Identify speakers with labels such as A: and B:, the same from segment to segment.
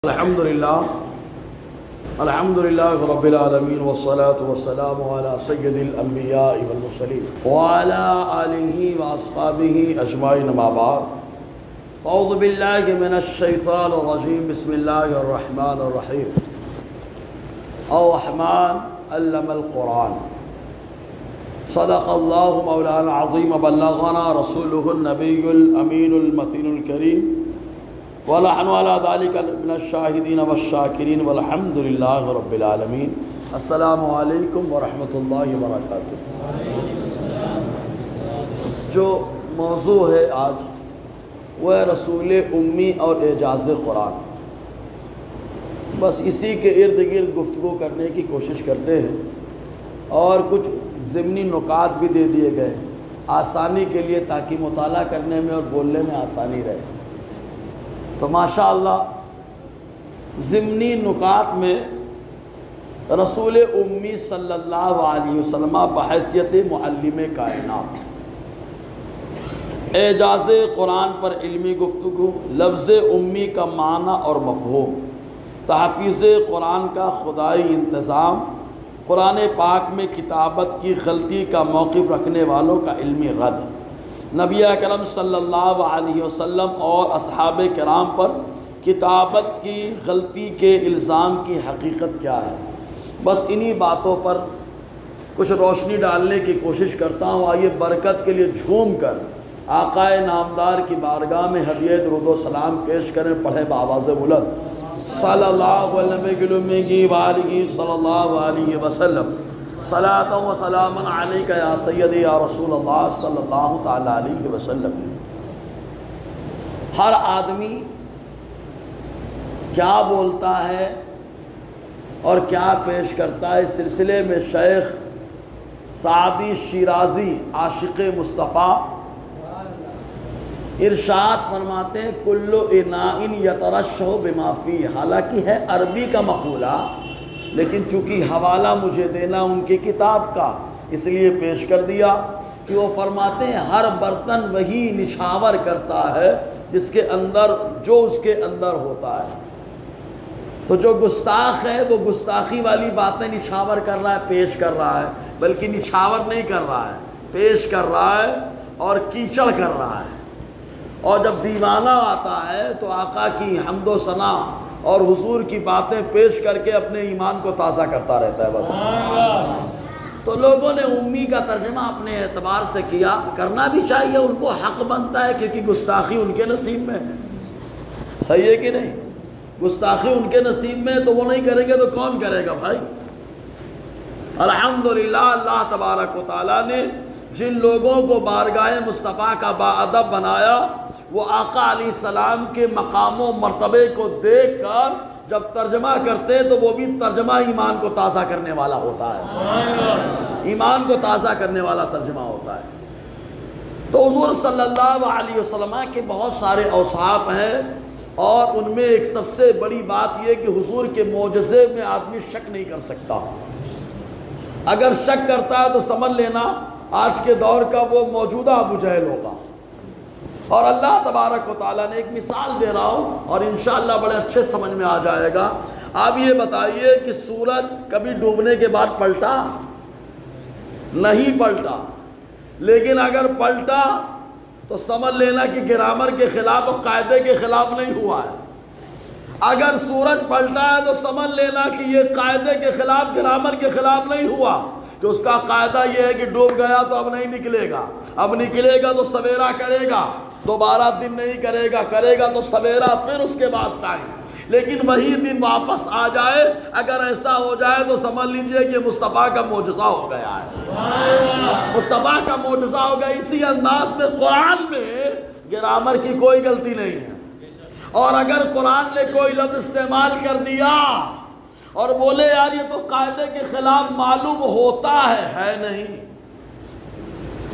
A: الحمدللہ رب العالمین والصلاة والسلام علی سید الانبیاء والمرسلین وعلی آلہ واصحابہ اجمعین اما بعد اعوذ باللہ من الشیطان الرجیم بسم اللہ الرحمن الرحیم الرحمن علم القرآن صدق اللہ مولانا العظیم بلغنا رسولہ النبی الامین المتین الکریم وَنَحْنُ عَلَى ذَلِكَ مِنَ الشَّاهِدِينَ وَالشَّاكِرِينَ وَالْحَمْدُ لِلَّهِ رَبِّ الْعَالَمِينَ السلام علیکم ورحمۃ اللہ وبرکاتہ۔ جو موضوع ہے آج وہ ہے رسول امی اور اعجاز قرآن۔ بس اسی کے ارد گرد گفتگو کرنے کی کوشش کرتے ہیں اور کچھ ضمنی نکات بھی دے دیے گئے آسانی کے لیے تاکہ مطالعہ کرنے میں اور بولنے میں آسانی رہے۔ تو ماشاءاللہ ضمنی نکات میں رسول امی صلی اللہ علیہ وسلم بحیثیت معلم کائنات، اعجاز قرآن پر علمی گفتگو، لفظ امی کا معنی اور مفہوم، تحفیظ قرآن کا خدائی انتظام، قرآن پاک میں کتابت کی غلطی کا موقف رکھنے والوں کا علمی رد، نبی اکرم صلی اللہ علیہ وسلم اور اصحاب کرام پر کتابت کی غلطی کے الزام کی حقیقت کیا ہے۔ بس انہی باتوں پر کچھ روشنی ڈالنے کی کوشش کرتا ہوں۔ آئیے برکت کے لیے جھوم کر آقا نامدار کی بارگاہ میں ہدیہ درود و سلام پیش کریں، پڑھیں بآواز بلند صلی اللہ علیہ صلی اللہ علیہ وسلم صلاۃ و سلام علیک یا سیدی یا رسول اللہ صلی اللہ تعالیٰ علیہ وسلم۔ ہر آدمی کیا بولتا ہے اور کیا پیش کرتا ہے، اس سلسلے میں شیخ سعدی شیرازی عاشق مصطفیٰ ارشاد فرماتے ہیں کل اناء یترشح بما فیہ، حالانکہ ہے عربی کا مقولہ لیکن چونکہ حوالہ مجھے دینا ان کی کتاب کا اس لیے پیش کر دیا کہ وہ فرماتے ہیں ہر برتن وہی نچھاور کرتا ہے جس کے اندر جو اس کے اندر ہوتا ہے۔ تو جو گستاخ ہے وہ گستاخی والی باتیں نچھاور کر رہا ہے، پیش کر رہا ہے، بلکہ نچھاور نہیں کر رہا ہے، پیش کر رہا ہے اور کیچڑ کر رہا ہے۔ اور جب دیوانہ آتا ہے تو آقا کی حمد و ثنا اور حضور کی باتیں پیش کر کے اپنے ایمان کو تازہ کرتا رہتا ہے۔ بس تو لوگوں نے امی کا ترجمہ اپنے اعتبار سے کیا، کرنا بھی چاہیے، ان کو حق بنتا ہے کیونکہ گستاخی ان کے نصیب میں ہے۔ صحیح ہے کہ نہیں؟ گستاخی ان کے نصیب میں ہے تو وہ نہیں کریں گے تو کون کرے گا بھائی؟ الحمدللہ اللہ تبارک و تعالیٰ نے جن لوگوں کو بارگاہ مصطفیٰ کا باادب بنایا وہ آقا علیہ السلام کے مقام و مرتبے کو دیکھ کر جب ترجمہ کرتے تو وہ بھی ترجمہ ایمان کو تازہ کرنے والا ہوتا ہے، ایمان کو تازہ کرنے والا ترجمہ ہوتا ہے۔ تو حضور صلی اللہ علیہ وسلم کے بہت سارے اوصاف ہیں اور ان میں ایک سب سے بڑی بات یہ کہ حضور کے معجزے میں آدمی شک نہیں کر سکتا۔ اگر شک کرتا ہے تو سمجھ لینا آج کے دور کا وہ موجودہ ابو جہل ہوگا۔ اور اللہ تبارک و تعالیٰ نے ایک مثال دے رہا ہوں اور انشاءاللہ بڑے اچھے سمجھ میں آ جائے گا۔ آپ یہ بتائیے کہ سورج کبھی ڈوبنے کے بعد پلٹا؟ نہیں پلٹا، لیکن اگر پلٹا تو سمجھ لینا کہ گرامر کے خلاف اور قاعدے کے خلاف نہیں ہوا ہے۔ اگر سورج پلٹا ہے تو سمجھ لینا کہ یہ قاعدے کے خلاف گرامر کے خلاف نہیں ہوا، کہ اس کا قاعدہ یہ ہے کہ ڈوب گیا تو اب نہیں نکلے گا، اب نکلے گا تو سویرا کرے گا، دوبارہ دن نہیں کرے گا، کرے گا تو سویرا، پھر اس کے بعد ٹائم، لیکن وہی دن واپس آ جائے۔ اگر ایسا ہو جائے تو سمجھ لیجئے کہ مصطفیٰ کا معجزہ ہو گیا ہے، مصطفیٰ کا معجزہ ہو گیا۔ اسی انداز میں قرآن میں گرامر کی کوئی غلطی نہیں ہے، اور اگر قرآن نے کوئی لفظ استعمال کر دیا اور بولے یار یہ تو قاعدے کے خلاف معلوم ہوتا ہے نہیں،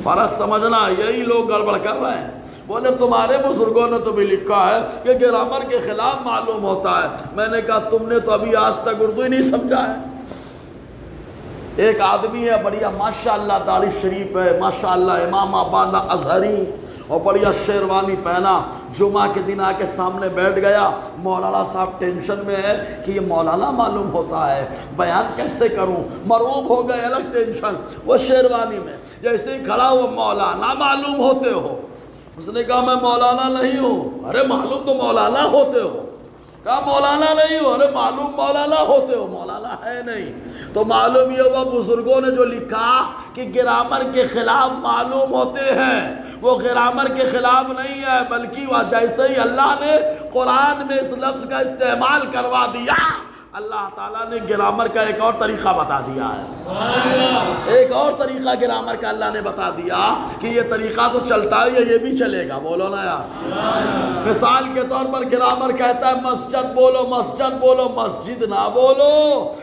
A: فرق سمجھنا، یہی لوگ گڑبڑ کر رہے ہیں۔ بولے تمہارے بزرگوں نے تو بھی لکھا ہے کہ گرامر کے خلاف معلوم ہوتا ہے۔ میں نے کہا تم نے تو ابھی آج تک اردو ہی نہیں سمجھا ہے۔ ایک آدمی ہے بڑھیا ماشاءاللہ داڑھی شریف ہے، ماشاءاللہ امامہ باندھا ازہری اور بڑھیا شیروانی پہنا، جمعہ کے دن آ کے سامنے بیٹھ گیا۔ مولانا صاحب ٹینشن میں ہے کہ یہ مولانا معلوم ہوتا ہے، بیان کیسے کروں، مرعوب ہو گئے، الگ ٹینشن۔ وہ شیروانی میں جیسے ہی کھڑا ہوا، مولانا معلوم ہوتے ہو؟ اس نے کہا میں مولانا نہیں ہوں۔ ارے معلوم تو مولانا ہوتے ہو۔ کہا مولانا نہیں ہو۔ ارے معلوم مولانا ہوتے ہو، مولانا ہے نہیں۔ تو معلوم یہ ہوا بزرگوں نے جو لکھا کہ گرامر کے خلاف معلوم ہوتے ہیں، وہ گرامر کے خلاف نہیں ہے، بلکہ وہ جیسے ہی اللہ نے قرآن میں اس لفظ کا استعمال کروا دیا، اللہ تعالیٰ نے گرامر کا ایک اور طریقہ بتا دیا ہے۔ ایک اور طریقہ گرامر کا اللہ نے بتا دیا کہ یہ طریقہ تو چلتا ہے، یہ بھی چلے گا، بولو نا یار۔ مثال کے طور پر گرامر کہتا ہے مسجد بولو، مسجد بولو، مسجد نہ بولو،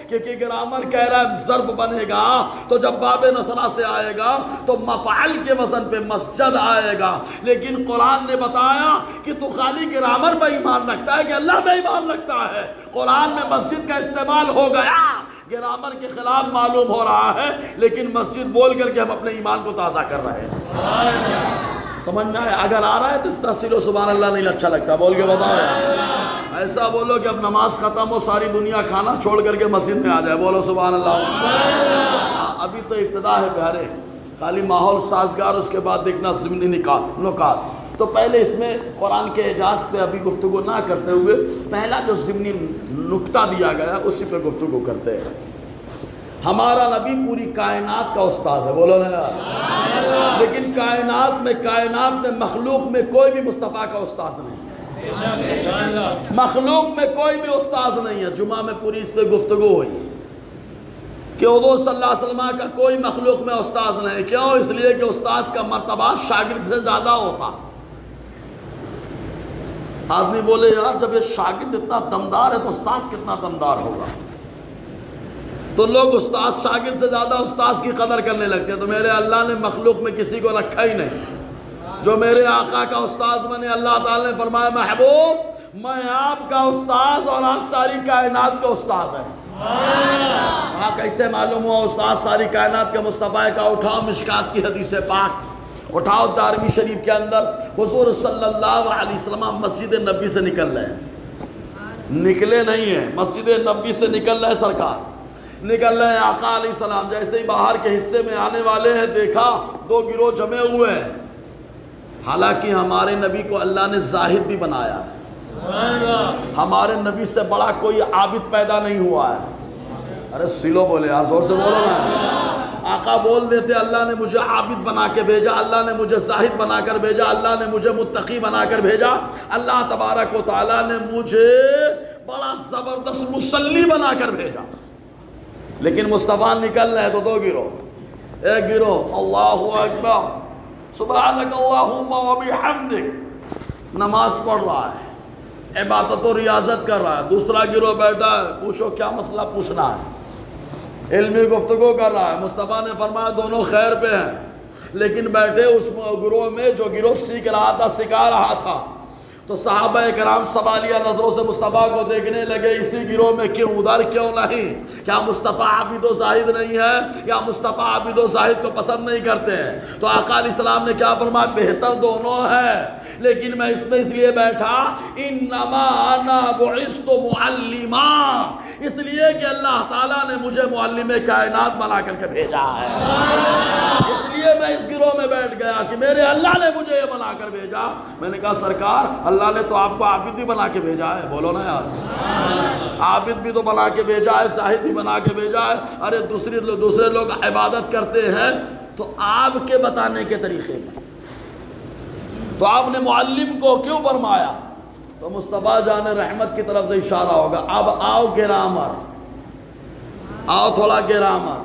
A: کیونکہ گرامر کہہ رہا ہے ضرب بنے گا تو جب باب نصرہ سے آئے گا تو مفعل کے وزن پہ مسجد آئے گا، لیکن قرآن نے بتایا کہ تو خالی گرامر پہ ایمان رکھتا ہے کہ اللہ پہ ایمان رکھتا ہے۔ قرآن میں مسجد کا استعمال ہو گیا، گرامر کے خلاف معلوم ہو رہا ہے، لیکن مسجد بول کر کے ہم اپنے ایمان کو تازہ کر رہے ہیں۔ سمجھ میں آئے؟ اگر آ رہا ہے تو اتنا سلو سبحان اللہ نہیں اچھا لگتا، بول کے بتاؤ یار۔ ایسا بولو کہ اب نماز ختم ہو، ساری دنیا کھانا چھوڑ کر کے مسجد میں آ جائے، بولو سبحان اللہ۔ ابھی تو ابتدا ہے پیارے، خالی ماحول سازگار، اس کے بعد دیکھنا ضمنی نکات۔ تو پہلے اس میں قرآن کے اعجاز پہ ابھی گفتگو نہ کرتے ہوئے پہلا جو ضمنی نکتہ دیا گیا اسی پہ گفتگو کرتے ہیں۔ ہمارا نبی پوری کائنات کا استاذ ہے، بولو نا یار۔ لیکن کائنات میں مخلوق میں کوئی بھی مصطفیٰ کا استاذ نہیں، مخلوق میں کوئی بھی استاذ نہیں ہے۔ جمعہ میں پوری اس پہ گفتگو ہوئی کہ حضور صلی اللہ علیہ وسلم کا کوئی مخلوق میں استاذ نہیں۔ کیوں؟ اس لیے کہ استاذ کا مرتبہ شاگرد سے زیادہ ہوتا۔ آدمی بولے یار جب یہ شاگرد اتنا دمدار ہے تو استاذ کتنا دمدار ہوگا؟ تو لوگ استاذ شاگرد سے زیادہ استاذ کی قدر کرنے لگتے ہیں۔ تو میرے اللہ نے مخلوق میں کسی کو رکھا ہی نہیں جو میرے آقا کا استاذ بنے۔ اللہ تعالیٰ نے فرمایا محبوب میں آپ کا استاذ اور آپ ساری کائنات کے استاذ ہیں۔ ہاں کیسے معلوم ہوا استاذ ساری کائنات کے مصطفیٰ کا؟ اٹھاؤ مشکات کی حدیث پاک، اٹھاؤ دارمی شریف کے اندر حضور صلی اللہ علیہ وسلم مسجد نبی سے نکل رہے ہیں، نکلے نہیں ہیں، مسجد نبی سے نکل رہے ہیں، سرکار نکل رہے ہیں۔ آقا علیہ السلام جیسے ہی باہر کے حصے میں آنے والے ہیں، دیکھا دو گروہ جمع ہوئے ہیں۔ حالانکہ ہمارے نبی کو اللہ نے زاہد بھی بنایا ہے، ہمارے نبی سے بڑا کوئی عابد پیدا نہیں ہوا ہے۔ ارے سلو بولے، زور سے بولو نا۔ آقا بول دیتے اللہ نے مجھے عابد بنا کے بھیجا، اللہ نے مجھے زاہد بنا کر بھیجا، اللہ نے مجھے متقی بنا کر بھیجا، اللہ تبارک و تعالیٰ نے مجھے بڑا زبردست مصلی بنا کر بھیجا۔ لیکن مصطفیٰ نکل رہے تو دو گروہ، ایک گروہ اللہ اکبر سبحانک اللہم و بحمدک نماز پڑھ رہا ہے، عبادت و ریاضت کر رہا ہے، دوسرا گروہ بیٹھا ہے پوچھو کیا مسئلہ پوچھنا ہے، علمی گفتگو کر رہا ہے۔ مصطفیٰ نے فرمایا دونوں خیر پہ ہیں، لیکن بیٹھے اس گروہ میں جو گروہ سیکھ رہا تھا، سکھا رہا تھا، تو صحابہ کرام سوالیہ نظروں سے مصطفیٰ کو دیکھنے لگے، اسی گروہ میں کیوں، ادھر کیوں نہیں؟ کیا مصطفیٰ عابد و زاہد نہیں ہے؟ یا مصطفیٰ عابد و زاہد کو پسند نہیں کرتے ہیں؟ تو آقا علیہ السلام نے کیا فرمایا؟ بہتر دونوں ہے، لیکن میں اس میں اس لیے بیٹھا انما انا بعثت معلما، اس لیے کہ اللہ تعالیٰ نے مجھے معلم کائنات بنا کر کے بھیجا ہے، اس لیے میں اس گروہ میں بیٹھ گیا کہ میرے اللہ نے مجھے یہ بنا کر بھیجا۔ میں نے کہا سرکار اللہ نے تو آپ کو عابد بھی بنا کے بھیجا ہے، بولو نا یار، عابد بھی تو بنا کے بھیجا ہے، زاہد بھی بنا کے بھیجا ہے۔ ارے دوسرے لوگ عبادت کرتے ہیں تو آپ کے بتانے کے طریقے میں، تو آپ نے معلم کو کیوں فرمایا؟ تو مصطفیٰ جان رحمت کی طرف سے اشارہ ہوگا۔ اب آؤ گرامر، آؤ تھوڑا گرامر۔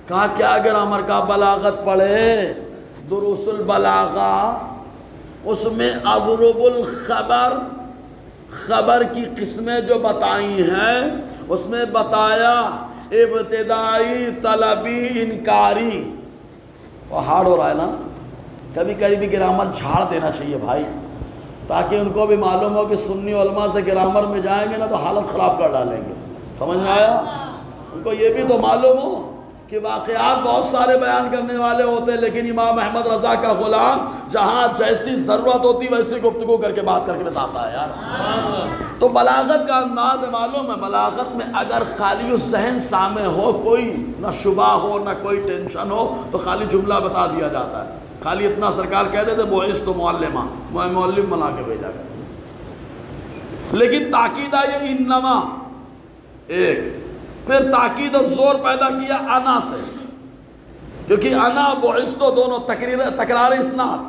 A: کہا کیا گرامر کا؟ بلاغت پڑھے، دروس البلاغہ، اس میں اضرب الخبر، خبر کی قسمیں جو بتائی ہیں اس میں بتایا ابتدائی، طلبی، انکاری۔ وہ ہارڈ ہو رہا ہے نا، کبھی کبھی بھی گرامر جھاڑ دینا چاہیے بھائی، تاکہ ان کو بھی معلوم ہو کہ سنی علماء سے گرامر میں جائیں گے نا تو حالت خراب کر ڈالیں گے۔ سمجھ میں آیا؟ ان کو یہ بھی تو معلوم ہو کہ واقعات بہت سارے بیان کرنے والے ہوتے، لیکن امام احمد رضا کا غلام جہاں جیسی ضرورت ہوتی ویسی گفتگو کر کے بات کر کے بتاتا ہے یار۔ تو بلاغت کا انداز معلوم ہے، بلاغت میں اگر خالی الذہن سامع ہو، کوئی نہ شبہ ہو نہ کوئی ٹینشن ہو، تو خالی جملہ بتا دیا جاتا ہے، خالی اتنا سرکار کہہ دیتے بعثت معلما، میں معلم بنا کے بھیجا گیا۔ لیکن تاکید آئی انما ایک، پھر تاکید اور زور پیدا کیا انا سے، کیونکہ انا بعثت دونوں تکرار اسناد،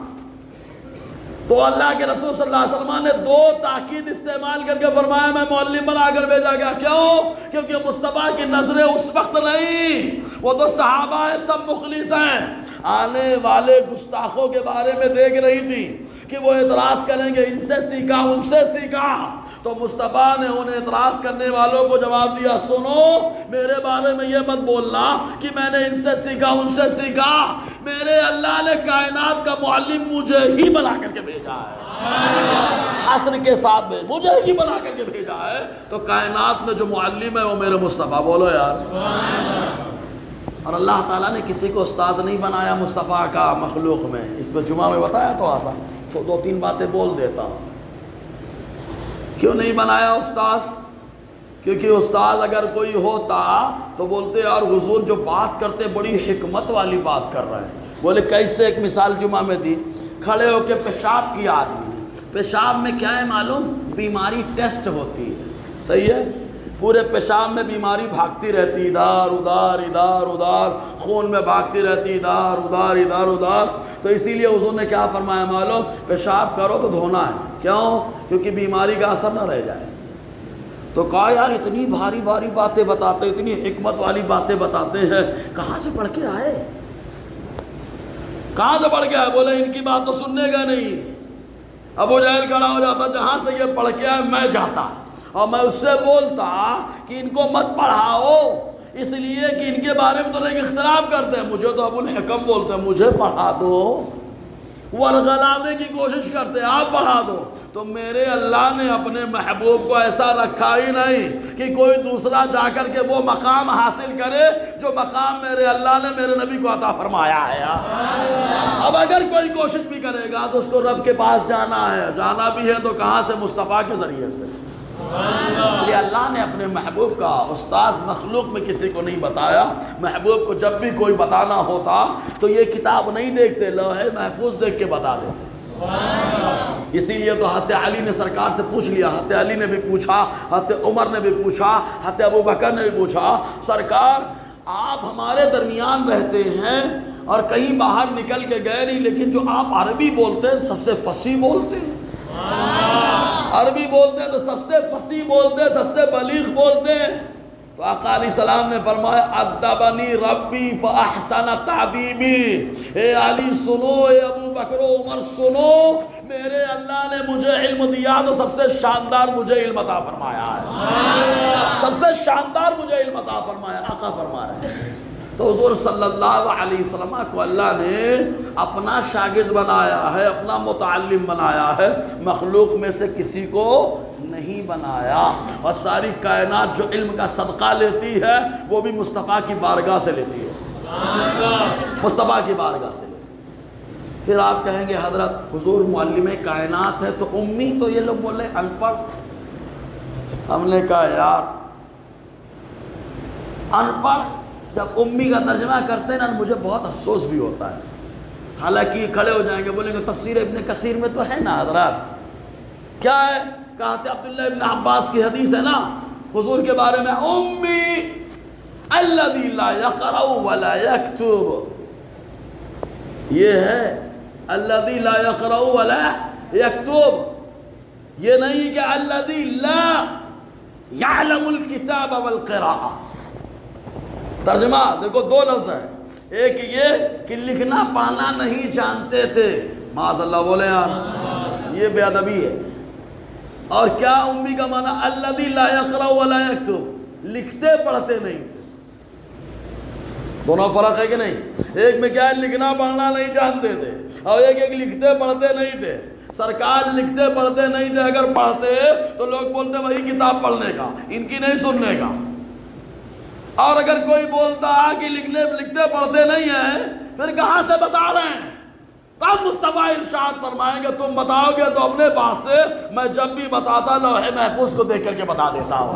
A: تو اللہ کے رسول صلی اللہ علیہ وسلم نے دو تاکید استعمال کر کے فرمایا میں معلم بنا کر بھیجا گیا۔ کیوں؟ کیونکہ مصطفیٰ کی نظریں اس وقت نہیں، وہ تو صحابہ ہیں، سب مخلص ہیں، آنے والے گستاخوں کے بارے میں دیکھ رہی تھی کہ وہ اعتراض کریں گے، ان سے سیکھا ان سے سیکھا، تو مصطفیٰ نے انہیں اعتراض کرنے والوں کو جواب دیا، سنو میرے بارے میں یہ مت بولنا کہ میں نے ان سے سیکھا ان سے سیکھا، میرے اللہ نے کائنات کا معلم مجھے ہی بنا کر کے بھیجا ہے، حسن کے ساتھ میں مجھے ہی بنا کر کے بھیجا ہے، تو کائنات میں جو معلم ہے وہ میرے مصطفیٰ، بولو یار۔ اور اللہ تعالیٰ نے کسی کو استاد نہیں بنایا مصطفیٰ کا مخلوق میں، اس پہ جمعہ میں بتایا تو آسان، تو دو تین باتیں بول دیتا ہوں۔ کیوں نہیں بنایا استاذ؟ کیونکہ استاذ اگر کوئی ہوتا تو بولتے یار حضور جو بات کرتے بڑی حکمت والی بات کر رہے ہیں۔ بولے کیسے؟ ایک مثال جمعہ میں دی، کھڑے ہو کے پیشاب کیا آدمی نے، پیشاب میں کیا ہے معلوم؟ بیماری ٹیسٹ ہوتی ہے، صحیح ہے؟ پورے پیشاب میں بیماری بھاگتی رہتی، ادھر ادھر ادھر ادھر، خون میں بھاگتی رہتی ادھر ادھر ادھر ادھر، تو اسی لیے حضور نے کیا فرمایا معلوم؟ پیشاب کرو تو دھونا ہے، کیوں؟ کیونکہ بیماری کا اثر نہ رہ جائے۔ تو کہا یار اتنی بھاری بھاری باتیں بتاتے، اتنی حکمت والی باتیں بتاتے ہیں، کہاں سے پڑھ کے آئے؟ کہاں سے پڑھ کے آئے؟ بولے ان کی بات تو سننے گا نہیں۔ ابو جہل کھڑا ہو جاتا، جہاں سے یہ پڑھ کے آئے میں جاتا اور میں اس سے بولتا کہ ان کو مت پڑھاؤ، اس لیے کہ ان کے بارے میں تو لوگ اختلاف کرتے ہیں، مجھے تو ابو الحکم بولتے ہیں، مجھے پڑھا دو، ورغلانے کی کوشش کرتے ہیں آپ پڑھا دو۔ تو میرے اللہ نے اپنے محبوب کو ایسا رکھا ہی نہیں کہ کوئی دوسرا جا کر کے وہ مقام حاصل کرے جو مقام میرے اللہ نے میرے نبی کو عطا فرمایا ہے۔ اب اگر کوئی کوشش بھی کرے گا تو اس کو رب کے پاس جانا ہے، جانا بھی ہے تو کہاں سے؟ مصطفیٰ کے ذریعے سے۔ اس لیے اللہ نے اپنے محبوب کا استاذ مخلوق میں کسی کو نہیں بتایا۔ محبوب کو جب بھی کوئی بتانا ہوتا تو یہ کتاب نہیں دیکھتے، لوح محفوظ دیکھ کے بتا دیتے۔ اسی لیے تو حضرت علی نے سرکار سے پوچھ لیا، حضرت علی نے بھی پوچھا، حضرت عمر نے بھی پوچھا، حضرت ابو بکر نے بھی پوچھا، سرکار آپ ہمارے درمیان رہتے ہیں اور کہیں باہر نکل کے گئے نہیں، لیکن جو آپ عربی بولتے ہیں سب سے فصیح بولتے ہیں، عربی بولتے ہیں تو سب سے فصیح بولتے ہیں، سب سے بلیغ بولتے ہیں۔ تو آقا علیہ السلام نے فرمایا ادبنی ربی فاحسن تعدیبی، اے علی سنو، اے ابو بکر و عمر سنو، میرے اللہ نے مجھے علم دیا تو سب سے شاندار مجھے علم عطا فرمایا ہے، سب سے شاندار مجھے علم عطا فرمایا، آقا فرما رہے ہیں۔ تو حضور صلی اللہ علیہ وسلم کو اللہ نے اپنا شاگرد بنایا ہے، اپنا متعلم بنایا ہے، مخلوق میں سے کسی کو نہیں بنایا، اور ساری کائنات جو علم کا صدقہ لیتی ہے وہ بھی مصطفیٰ کی بارگاہ سے لیتی ہے، مصطفیٰ کی بارگاہ سے لیتی ہے۔ پھر آپ کہیں گے حضرت حضور معلم کائنات ہے تو امی، تو یہ لوگ بولے ان پڑھ۔ ہم نے کہا یار ان پڑھ جب امی کا ترجمہ کرتے ہیں نا مجھے بہت افسوس بھی ہوتا ہے، حالانکہ کھڑے ہو جائیں گے بولیں گے تفسیر ابن کثیر میں تو ہے نا حضرات، کیا ہے؟ کہتے عبداللہ ابن عباس کی حدیث ہے نا حضور کے بارے میں، امی الذی لا یقرأ ولا یکتب، یہ ہے الذی لا یقرأ ولا یکتب، یہ نہیں کہ الذی لا یعلم الکتاب والقراءہ۔ ترجمہ دیکھو دو لفظ ہیں، ایک یہ کہ لکھنا پڑھنا نہیں جانتے تھے، معاذ اللہ بولے یار یہ بے ادبی ہے، اور کیا امی کا معنی الذی لا یقرأ ولا یکتب، لکھتے پڑھتے نہیں تھے۔ دونوں فرق ہے کہ نہیں؟ ایک میں کیا ہے لکھنا پڑھنا نہیں جانتے تھے، اور ایک لکھتے پڑھتے نہیں تھے۔ سرکار لکھتے پڑھتے نہیں تھے، اگر پڑھتے تو لوگ بولتے وہی کتاب پڑھنے کا، ان کی نہیں سننے کا۔ اور اگر کوئی بولتا ہے کہ لکھتے پڑھتے نہیں ہیں، پھر کہاں سے بتا رہے ہیں؟ کب مصطفیٰ ارشاد فرمائیں گے تم بتاؤ گے تو اپنے پاس سے، میں جب بھی بتاتا لوح محفوظ کو دیکھ کر کے بتا دیتا ہوں،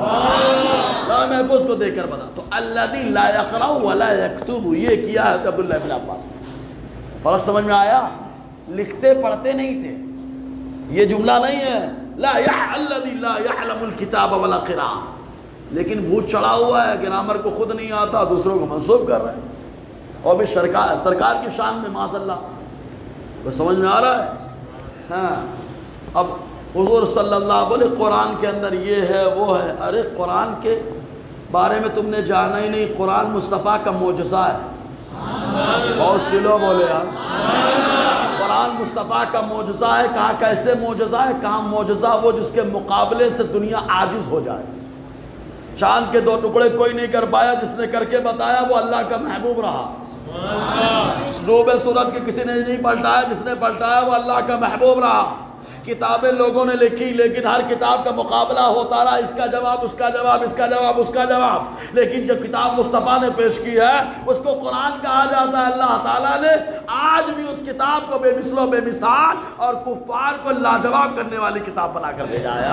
A: لوح محفوظ کو دیکھ کر بتا. تو الذی لا یقرأ ولا یکتب، یہ کیا ہے عبداللہ بن عباس نے. فرق سمجھ میں آیا؟ لکھتے پڑھتے نہیں تھے، یہ جملہ نہیں ہے الذی لا یعلم الکتاب ولا قراءہ، لیکن بھوت چڑھا ہوا ہے، گرامر کو خود نہیں آتا، دوسروں کو منسوب کر رہے ہیں، اور بھی سرکار کی شان میں معاذ اللہ. وہ سمجھ میں آ رہا ہے؟ ہاں. اب حضور صلی اللہ علیہ وسلم بولے قرآن کے اندر یہ ہے وہ ہے. ارے قرآن کے بارے میں تم نے جانا ہی نہیں، قرآن مصطفیٰ کا معجزہ ہے. اور سلو بولے یار، قرآن مصطفیٰ کا معجزہ ہے. کہا کیسے معجزہ ہے؟ کہا معجزہ وہ جس کے مقابلے سے دنیا عاجز ہو جائے. چاند کے 2 ٹکڑے کوئی نہیں کر پایا، جس نے کر کے بتایا وہ اللہ کا محبوب رہا. نوب سورت کے کسی نے نہیں پلٹایا، جس نے پلٹایا وہ اللہ کا محبوب رہا. کتابیں لوگوں نے لکھی، لیکن ہر کتاب کا مقابلہ ہوتا رہا، اس کا جواب، اس کا جواب، اس کا جواب، اس کا جواب. لیکن جو کتاب مصطفیٰ نے پیش کی ہے اس کو قرآن کہا جاتا ہے. اللہ تعالیٰ نے آج بھی اس کتاب کو بے مثل و بے مثال اور کفار کو لاجواب کرنے والی کتاب بنا کر بھیجا ہے.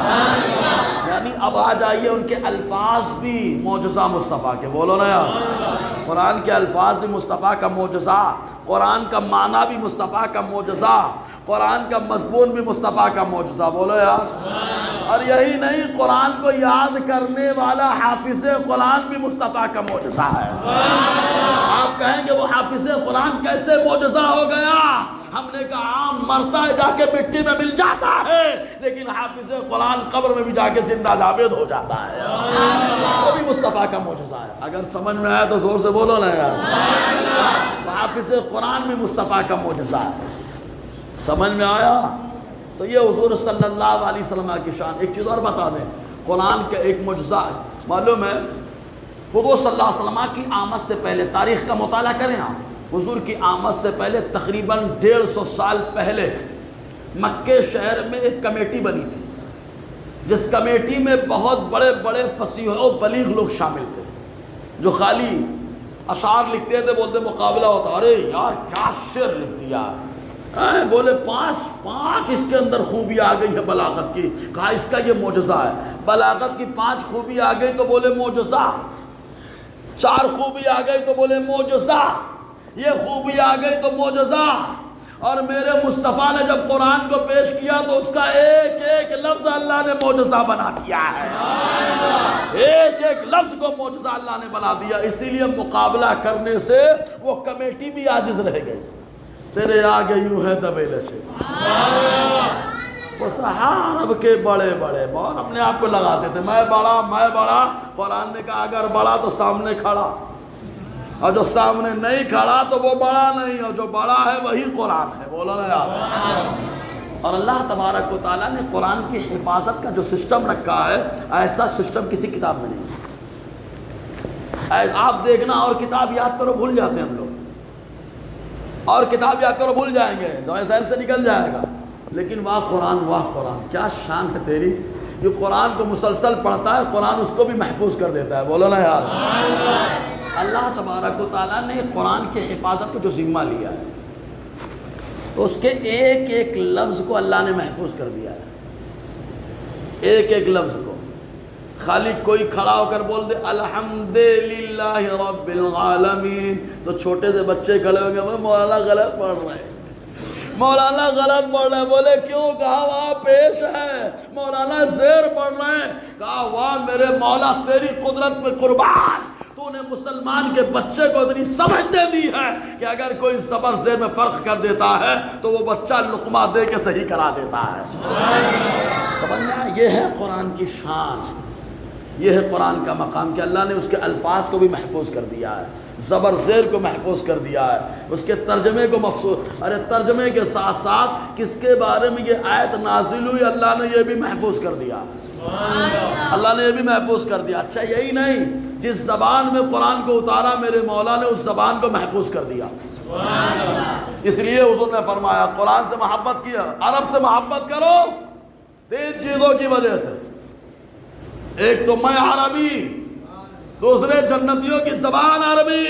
A: یعنی اب آ جائیے، ان کے الفاظ بھی معجزہ مصطفیٰ کے. بولو نا یار، قرآن کے الفاظ بھی مصطفیٰ کا معجزہ، قرآن کا معنی بھی مصطفیٰ کا معجزہ، قرآن کا مضمون بھی مصطفیٰ کا معجزہ. بولو یار. اور یہی نہیں، قرآن کو یاد کرنے والا حافظ قرآن بھی مصطفیٰ کا معجزہ ہے. آپ کہیں گے وہ حافظ قرآن کیسے معجزہ ہو گیا؟ ہم نے کہا عام مرتا ہے، جا کے مٹی میں مل جاتا ہے، لیکن حافظ قرآن قبر میں بھی جا کے زندہ جاوید ہو جاتا ہے. وہ بھی مصطفیٰ کا معجزہ ہے. اگر سمجھ میں آیا تو زور سے بولو نا یار. حافظ قرآن بھی مصطفیٰ کا معجزہ ہے. سمجھ میں آیا؟ تو یہ حضور صلی اللہ علیہ وسلم کی شان. ایک چیز اور بتا دیں، قرآن کا ایک معجزہ معلوم ہے، حضور صلی اللہ علیہ وسلم کی آمد سے پہلے، تاریخ کا مطالعہ کریں آپ، حضور کی آمد سے پہلے تقریباً 150 سال پہلے مکے شہر میں ایک کمیٹی بنی تھی، جس کمیٹی میں بہت بڑے بڑے فصیح و بلیغ لوگ شامل تھے، جو خالی اشعار لکھتے تھے، بولتے مقابلہ ہوتا، ارے یار کیا شعر لکھ دیا، بولے پانچ اس کے اندر خوبی آ گئی ہے بلاغت کی. کہا اس کا یہ معجزہ ہے. بلاغت کی 5 خوبی آ گئی تو بولے معجزہ، 4 خوبی آ گئی تو بولے معجزہ، یہ خوبی آ گئی تو معجزہ. اور میرے مصطفیٰ نے جب قرآن کو پیش کیا تو اس کا ایک ایک لفظ اللہ نے معجزہ بنا دیا ہے. ایک ایک لفظ کو معجزہ اللہ نے بنا دیا. اسی لیے مقابلہ کرنے سے وہ کمیٹی بھی عاجز رہ گئی. تیرے آگے یوں ہے دبیلے سے وہ صحابہ کے بڑے بڑے اور اپنے آپ کو لگاتے تھے، میں بڑا. قرآن نے کہا اگر بڑا تو سامنے کھڑا، اور جو سامنے نہیں کھڑا تو وہ بڑا نہیں، اور جو بڑا ہے وہی قرآن ہے. بولو نا یار. اور اللہ تبارک و تعالیٰ نے قرآن کی حفاظت کا جو سسٹم رکھا ہے، ایسا سسٹم کسی کتاب میں نہیں. آپ دیکھنا، اور کتاب یاد کرو بھول جاتے ہیں ہم لوگ، اور کتاب یاد کرو بھول جائیں گے، ذہن سے نکل جائے گا. لیکن واہ قرآن کیا شان ہے تیری. یہ قرآن کو مسلسل پڑھتا ہے، قرآن اس کو بھی محفوظ کر دیتا ہے. بولو نا یار. اللہ تبارک و تعالیٰ نے قرآن کی حفاظت کو جو ذمہ لیا ہے، تو اس کے ایک ایک لفظ کو اللہ نے محفوظ کر دیا ہے. ایک ایک لفظ کو. خالی کوئی کھڑا ہو کر بول دے الحمدللہ رب العالمین، تو چھوٹے سے بچے کھڑے ہو گئے، مولانا غلط پڑھ رہے ہیں، مولانا غلط پڑھ رہے ہیں. بولے کیوں؟ کہا وہاں پیش ہے. مولانا زیر پڑھ رہے ہیں. کہا واہ میرے مولا تیری قدرت پہ قربان، تو نے مسلمان کے بچے کو اتنی سمجھ دے دی ہے کہ اگر کوئی زبر زیر میں فرق کر دیتا ہے تو وہ بچہ لقمہ دے کے صحیح کرا دیتا ہے. سمجھنا، یہ ہے قرآن کی شان، یہ ہے قرآن کا مقام کہ اللہ نے اس کے الفاظ کو بھی محفوظ کر دیا ہے، زبر زیر کو محفوظ کر دیا ہے، اس کے ترجمے کو محفوظ. ارے ترجمے کے ساتھ ساتھ کس کے بارے میں یہ آیت نازل ہوئی، اللہ نے یہ بھی محفوظ کر دیا. اللہ نے یہ بھی محفوظ کر دیا. اچھا یہی نہیں، جس زبان میں قرآن کو اتارا میرے مولا نے اس زبان کو محفوظ کر دیا. اس لیے حضور نے فرمایا قرآن سے محبت کیا، عرب سے محبت کرو 3 چیزوں کی وجہ سے. ایک تو میں عربی، دوسرے جنتیوں کی زبان عربی،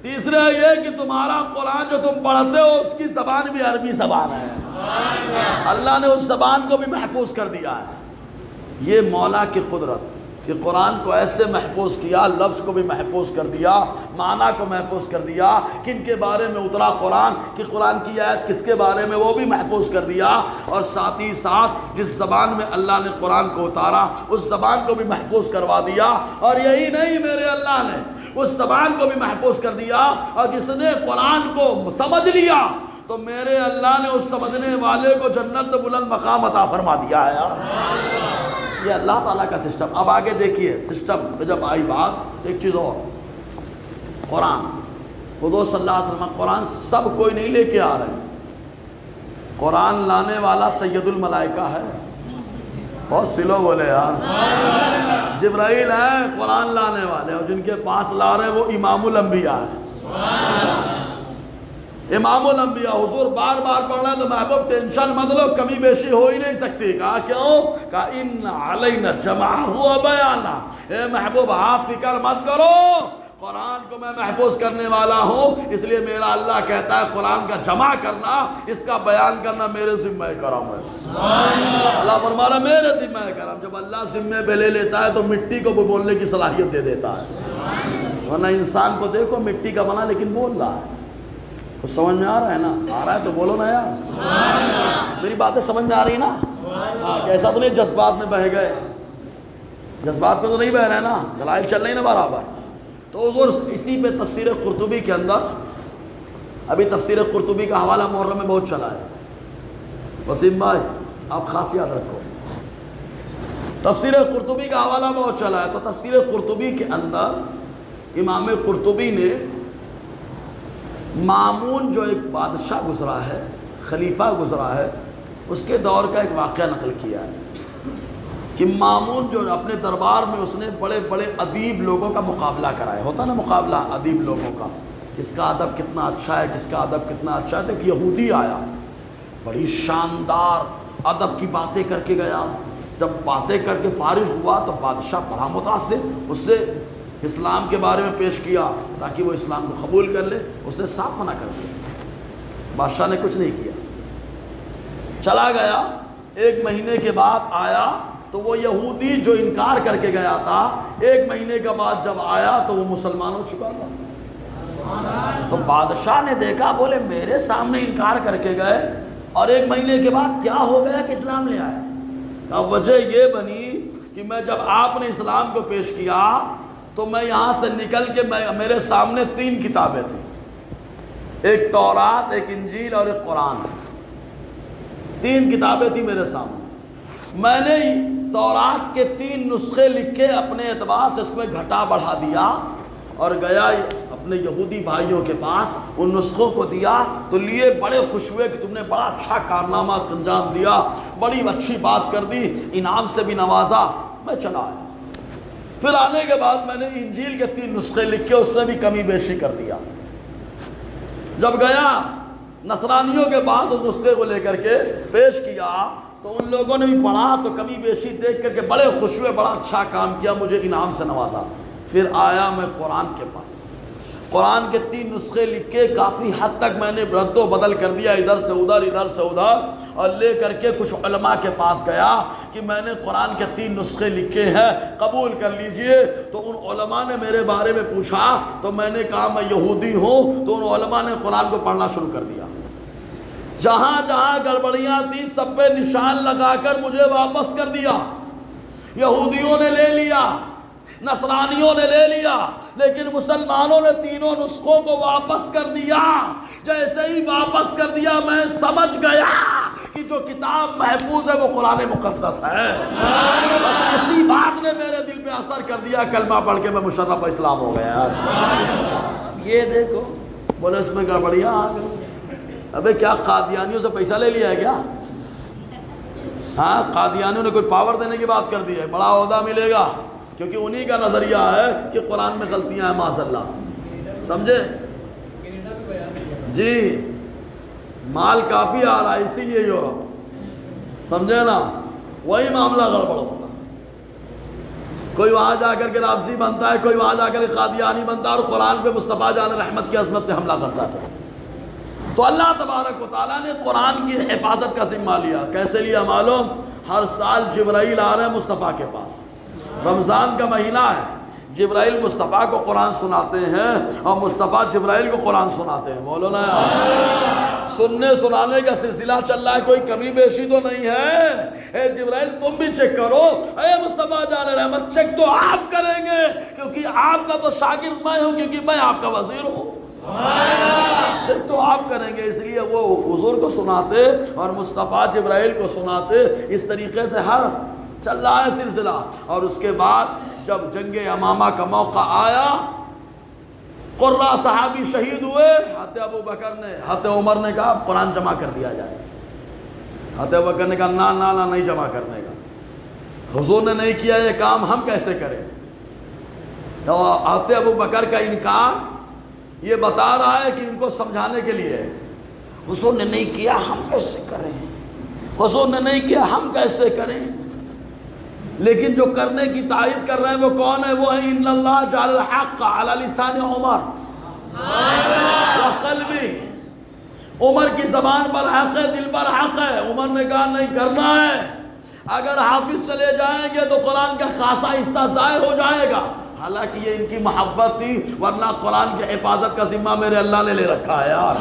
A: تیسرے یہ کہ تمہارا قرآن جو تم پڑھتے ہو اس کی زبان بھی عربی زبان ہے، اللہ نے اس زبان کو بھی محفوظ کر دیا ہے۔ یہ مولا کی قدرت کہ قرآن کو ایسے محفوظ کیا، لفظ کو بھی محفوظ کر دیا، معنی کو محفوظ کر دیا، کن کے بارے میں اترا قرآن، کہ قرآن کی آیت کس کے بارے میں وہ بھی محفوظ کر دیا، اور ساتھ ہی ساتھ جس زبان میں اللہ نے قرآن کو اتارا اس زبان کو بھی محفوظ کروا دیا۔ اور یہی نہیں، میرے اللہ نے اس زبان کو بھی محفوظ کر دیا، اور جس نے قرآن کو سمجھ لیا تو میرے اللہ نے اس سمجھنے والے کو جنت بلند مقام عطا فرما دیا ہے۔ یہ اللہ تعالیٰ کا سسٹم۔ اب آگے دیکھیے سسٹم میں جب آئی بات، ایک چیز اور، قرآن، حضور صلی اللہ علیہ وسلم قرآن سب کوئی نہیں لے کے آ رہے ہیں، قرآن لانے والا سید الملائکہ ہے، بہت سلو بولے یار، جبرائیل ہے قرآن لانے والے، اور جن کے پاس لا رہے ہیں وہ امام الانبیاء ہے، امام الانبیاء۔ حضور بار بار پڑھ رہے ہیں تو محبوب ٹینشن مت لو، کمی بیشی ہو ہی نہیں سکتی۔ کہا کیوں؟ کہا ان علینا جمعہ و بیانہ، اے محبوب آپ فکر مت کرو، قرآن کو میں محفوظ کرنے والا ہوں، اس لیے میرا اللہ کہتا ہے قرآن کا جمع کرنا، اس کا بیان کرنا میرے ذمہ کرم ہے۔ اللہ فرما رہا میرے ذمہ کرم۔ جب اللہ ذمہ پہ لے لیتا ہے تو مٹی کو بھی بولنے کی صلاحیت دے دیتا ہے، ورنہ انسان کو دیکھو مٹی کا بنا لیکن بول رہا ہے، کچھ سمجھ میں آ رہا ہے نا؟ آ رہا ہے تو بولو نا یار، میری باتیں سمجھ میں آ رہی نا؟ ہاں، کیسا تو نہیں جذبات میں بہہ گئے، جذبات میں تو نہیں بہ رہے نا، دلائل چل رہی نا برابر۔ تو حضور اسی پہ تفسیر قرطبی کے اندر، ابھی تفسیر قرطبی کا حوالہ محرم میں بہت چلا ہے، وسیم بھائی آپ خاص یاد رکھو، تفسیر قرطبی کا حوالہ بہت چلا ہے۔ تو تفسیر قرطبی کے اندر امام قرطبی نے مامون جو ایک بادشاہ گزرا ہے، خلیفہ گزرا ہے، اس کے دور کا ایک واقعہ نقل کیا ہے کہ مامون جو اپنے دربار میں اس نے بڑے بڑے ادیب لوگوں کا مقابلہ کرایا، ہوتا نا مقابلہ ادیب لوگوں کا، کس کا ادب کتنا اچھا ہے، کس کا ادب کتنا اچھا ہے۔ تو ایک یہودی آیا، بڑی شاندار ادب کی باتیں کر کے گیا، جب باتیں کر کے فارغ ہوا تو بادشاہ بڑا متاثر، اس سے اسلام کے بارے میں پیش کیا تاکہ وہ اسلام کو قبول کر لے، اس نے صاف منع کر دیا، بادشاہ نے کچھ نہیں کیا، چلا گیا۔ ایک مہینے کے بعد آیا تو وہ یہودی جو انکار کر کے گیا تھا، ایک مہینے کے بعد جب آیا تو وہ مسلمان ہو چکا تھا۔ تو بادشاہ نے دیکھا، بولے میرے سامنے انکار کر کے گئے اور ایک مہینے کے بعد کیا ہو گیا کہ اسلام لے آئے؟ اب وجہ یہ بنی کہ میں جب آپ نے اسلام کو پیش کیا تو میں یہاں سے نکل کے میرے سامنے 3 کتابیں تھیں، ایک تورات، ایک انجیل اور ایک قرآن، 3 کتابیں تھیں میرے سامنے۔ میں نے تورات کے 3 نسخے لکھے اپنے اعتبار سے، اس میں گھٹا بڑھا دیا اور گیا اپنے یہودی بھائیوں کے پاس، ان نسخوں کو دیا تو لیے بڑے خوش ہوئے کہ تم نے بڑا اچھا کارنامہ انجام دیا، بڑی اچھی بات کر دی، انعام سے بھی نوازا۔ میں چلا آیا، پھر آنے کے بعد میں نے انجیل کے 3 نسخے لکھے، اس نے بھی کمی بیشی کر دیا۔ جب گیا نصرانیوں کے پاس اس نسخے کو لے کر کے پیش کیا تو ان لوگوں نے بھی پڑھا تو کمی بیشی دیکھ کر کے بڑے خوش ہوئے، بڑا اچھا کام کیا، مجھے انعام سے نوازا۔ پھر آیا میں قرآن کے پاس، قرآن کے 3 نسخے لکھے، کافی حد تک میں نے رد و بدل کر دیا، ادھر سے ادھر ادھر سے ادھر، اور لے کر کے کچھ علماء کے پاس گیا کہ میں نے قرآن کے 3 نسخے لکھے ہیں، قبول کر لیجئے۔ تو ان علماء نے میرے بارے میں پوچھا تو میں نے کہا میں یہودی ہوں، تو ان علماء نے قرآن کو پڑھنا شروع کر دیا، جہاں جہاں گڑبڑیاں تھیں سب پہ نشان لگا کر مجھے واپس کر دیا۔ یہودیوں نے لے لیا، نصرانیوں نے لے لیا، لیکن مسلمانوں نے 3 نسخوں کو واپس کر دیا۔ جیسے ہی واپس کر دیا میں سمجھ گیا کہ جو کتاب محفوظ ہے وہ قرآن مقدس ہے۔ بس اسی بات نے میرے دل پہ اثر کر دیا، کلمہ پڑھ کے میں مشرف اسلام ہو گیا۔ یہ دیکھو، بولے اس میں گڑبڑیاں آ گئی۔ ابے کیا قادیانیوں سے پیسہ لے لیا ہے کیا؟ ہاں، قادیانیوں نے کوئی پاور دینے کی بات کر دی ہے، بڑا عہدہ ملے گا، کیونکہ انہی کا نظریہ ہے کہ قرآن میں غلطیاں ہیں، معاذ اللہ، سمجھے جی؟ مال کافی آ رہا ہے اسی لیے یورپ، سمجھے نا، وہی معاملہ گڑبڑ ہوتا۔ کوئی وہاں جا کر کے رافضی بنتا ہے، کوئی وہاں جا کر کے قادیانی بنتا ہے، اور قرآن پہ مصطفیٰ جان رحمت کی عظمت پہ حملہ کرتا ہے۔ تو اللہ تبارک و تعالیٰ نے قرآن کی حفاظت کا ذمہ لیا۔ کیسے لیا معلوم؟ ہر سال جبرائیل آ رہے ہیں مصطفیٰ کے پاس، رمضان کا مہینہ ہے، جبرائیل مصطفیٰ کو قرآن سناتے ہیں اور مصطفیٰ جبرائیل کو قرآن سناتے ہیں۔ بولو نا یار، سننے سنانے کا سلسلہ چل رہا ہے، کوئی کمی بیشی تو نہیں ہے۔ اے جبرائیل تم بھی چیک کرو، اے مصطفیٰ جان رحمت چیک تو آپ کریں گے، کیونکہ آپ کا تو شاگرد میں ہوں، کیونکہ میں آپ کا وزیر ہوں۔ چیک تو آپ کریں گے، اس لیے وہ حضور کو سناتے اور مصطفیٰ جبرائیل کو سناتے۔ اس طریقے سے ہر چل رہا ہے سلسلہ۔ اور اس کے بعد جب جنگ یمامہ کا موقع آیا، قرہ صحابی شہید ہوئے، حضرت ابو بکر نے، حضرت عمر نے کہا قرآن جمع کر دیا جائے۔ حضرت ابو بکر نے کہا نا نہیں جمع کرنے کا، حضور نے نہیں کیا یہ کام، ہم کیسے کریں؟ تو حضرت ابو بکر کا انکار یہ بتا رہا ہے کہ ان کو سمجھانے کے لیے، حضور نے نہیں کیا ہم کیسے کریں، حضور نے نہیں کیا ہم کیسے کریں؟ لیکن جو کرنے کی تائید کر رہے ہیں وہ کون ہے؟ وہ ہے ان اللہ جعل الحق علی لسان عمر وقلبی، عمر کی زبان پر حق ہے، دل پر حق ہے۔ عمر نے کہا نہیں کرنا ہے، اگر حافظ چلے جائیں گے تو قرآن کا خاصا حصہ ضائع ہو جائے گا۔ حالانکہ یہ ان کی محبت تھی، ورنہ قرآن کی حفاظت کا ذمہ میرے اللہ نے لے رکھا ہے یار،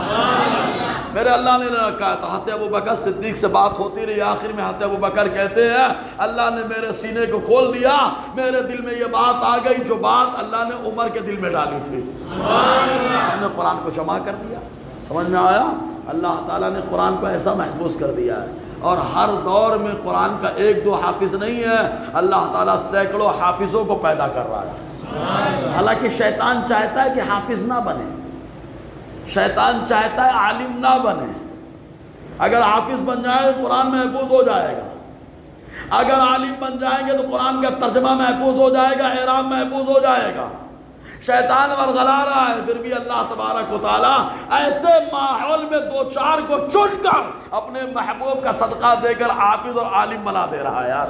A: میرے اللہ نے لے رکھا ہے۔ تو حضرت ابو بکر صدیق سے بات ہوتی رہی، آخر میں حضرت ابو بکر کہتے ہیں اللہ نے میرے سینے کو کھول دیا، میرے دل میں یہ بات آ گئی جو بات اللہ نے عمر کے دل میں ڈالی تھی، ہم نے قرآن کو جمع کر دیا۔ سمجھ میں آیا؟ اللہ تعالیٰ نے قرآن کو ایسا محفوظ کر دیا ہے، اور ہر دور میں قرآن کا ایک دو حافظ نہیں ہے، اللہ تعالیٰ سینکڑوں حافظوں کو پیدا کر رہا ہے۔ حالانکہ شیطان چاہتا ہے کہ حافظ نہ بنے، شیطان چاہتا ہے عالم نہ بنے۔ اگر حافظ بن جائے تو قرآن محفوظ ہو جائے گا، اگر عالم بن جائیں گے تو قرآن کا ترجمہ محفوظ ہو جائے گا، اعراب محفوظ ہو جائے گا۔ شیطان ورغلا رہا ہے، پھر بھی اللہ تبارک و تعالیٰ ایسے ماحول میں دو چار کو چن کر اپنے محبوب کا صدقہ دے کر حافظ اور عالم بنا دے رہا ہے یار،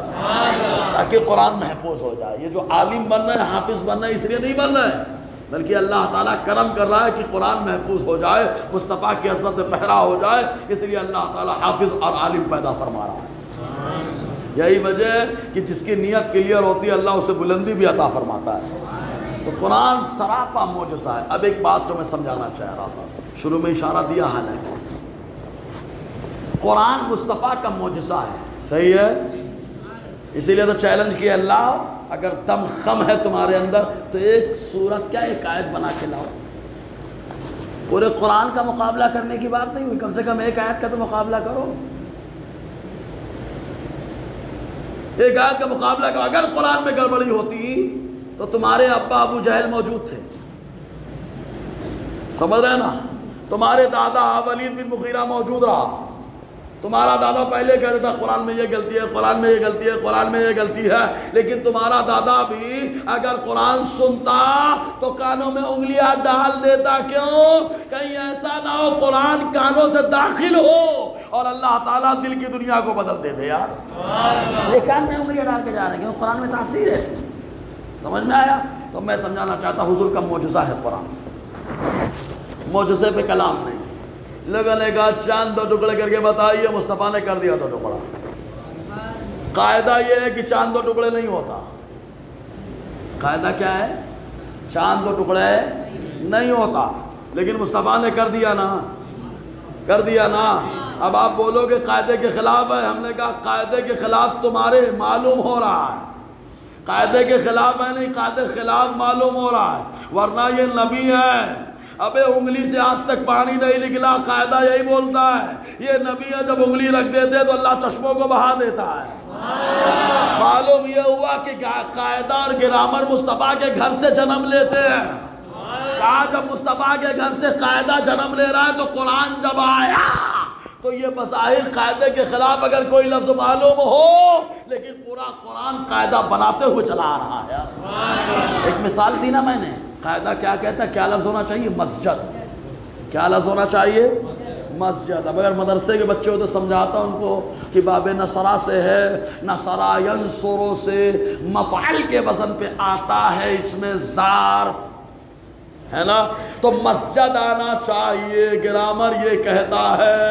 A: تاکہ قرآن محفوظ ہو جائے۔ یہ جو عالم بن رہے ہیں، حافظ بن رہے ہیں، اس لیے نہیں بن رہے ہیں، بلکہ اللہ تعالیٰ کرم کر رہا ہے کہ قرآن محفوظ ہو جائے، مصطفیٰ کی عظمت میں پہرا ہو جائے، اس لیے اللہ تعالیٰ حافظ اور عالم پیدا فرما رہا ہے۔ یہی وجہ ہے کہ جس کی نیت کلیئر ہوتی ہے اللہ اسے بلندی بھی عطا فرماتا ہے۔ تو قرآن سراپا معجزہ ہے۔ اب ایک بات جو میں سمجھانا چاہ رہا تھا، شروع میں اشارہ دیا حالانکہ قرآن مصطفیٰ کا معجزہ ہے، صحیح ہے؟ اسی لیے تو چیلنج کیا اللہ، اگر دم خم ہے تمہارے اندر تو ایک سورت کیا ایک آیت بنا کے لاؤ۔ پورے قرآن کا مقابلہ کرنے کی بات نہیں ہوئی، کم سے کم ایک آیت کا تو مقابلہ کرو، ایک آیت کا مقابلہ کرو۔ اگر قرآن میں گڑبڑی ہوتی تو تمہارے ابا ابو جہل موجود تھے، سمجھ رہے نا؟ تمہارے دادا ولید بن مغیرہ موجود رہا، تمہارا دادا پہلے کہتا تھا قرآن میں یہ غلطی ہے، قرآن میں یہ غلطی ہے، قرآن میں یہ غلطی ہے، لیکن تمہارا دادا بھی اگر قرآن سنتا تو کانوں میں انگلیاں ڈال دیتا۔ کیوں؟ کہیں ایسا نہ ہو قرآن کانوں سے داخل ہو اور اللہ تعالیٰ دل کی دنیا کو بدل دے دے یار، یہ کان میں انگلیاں ڈال کے جا رہے ہیں، کیوں؟ قرآن میں تاثیر ہے۔ سمجھ میں آیا؟ تو میں سمجھانا چاہتا ہوں حضور کا معجزہ ہے قرآن، معجزے پہ کلام نہیں۔ لوگوں نے کہا چاند دو ٹکڑے کر کے بتائیے، مصطفیٰ نے کر دیا دو ٹکڑا۔ قاعدہ یہ ہے کہ چاند دو ٹکڑے نہیں ہوتا، قاعدہ کیا ہے؟ چاند دو ٹکڑے نہیں ہوتا، لیکن مصطفیٰ نے کر دیا نا، کر دیا نا۔ اب آپ بولو کہ قاعدے کے خلاف ہے، ہم نے کہا قاعدے کے خلاف تمہارے معلوم ہو رہا ہے، قاعدے کے خلاف ہے نہیں، قاعدے کے خلاف معلوم ہو رہا ہے، ورنہ یہ نبی ہے۔ ابے انگلی سے آج تک پانی نہیں نکلا، قاعدہ یہی بولتا ہے، یہ نبی ہے، جب انگلی رکھ دیتے تو اللہ چشموں کو بہا دیتا ہے۔ معلوم یہ ہوا کہ قاعدہ اور گرامر مصطفیٰ کے گھر سے جنم لیتے ہیں۔ کہا جب مصطفیٰ کے گھر سے قاعدہ جنم لے رہا ہے تو قرآن جب آیا تو یہ بظاہر قاعدے کے خلاف اگر کوئی لفظ معلوم ہو، لیکن پورا قرآن قاعدہ بناتے ہوئے چلا آ رہا ہے۔ ایک مثال دی نا میں نے، قاعدہ کیا کہتا ہے، کیا لفظ ہونا چاہیے؟ مسجد۔ کیا لفظ ہونا چاہیے؟ مسجد. اب اگر مدرسے کے بچے ہو تو سمجھاتا ان کو کہ باب نصرہ سے ہے, نصرہ ینصرو سے مفعل کے وزن پہ آتا ہے, اس میں ظرف ہے نا, تو مسجد آنا چاہیے. گرامر یہ کہتا ہے,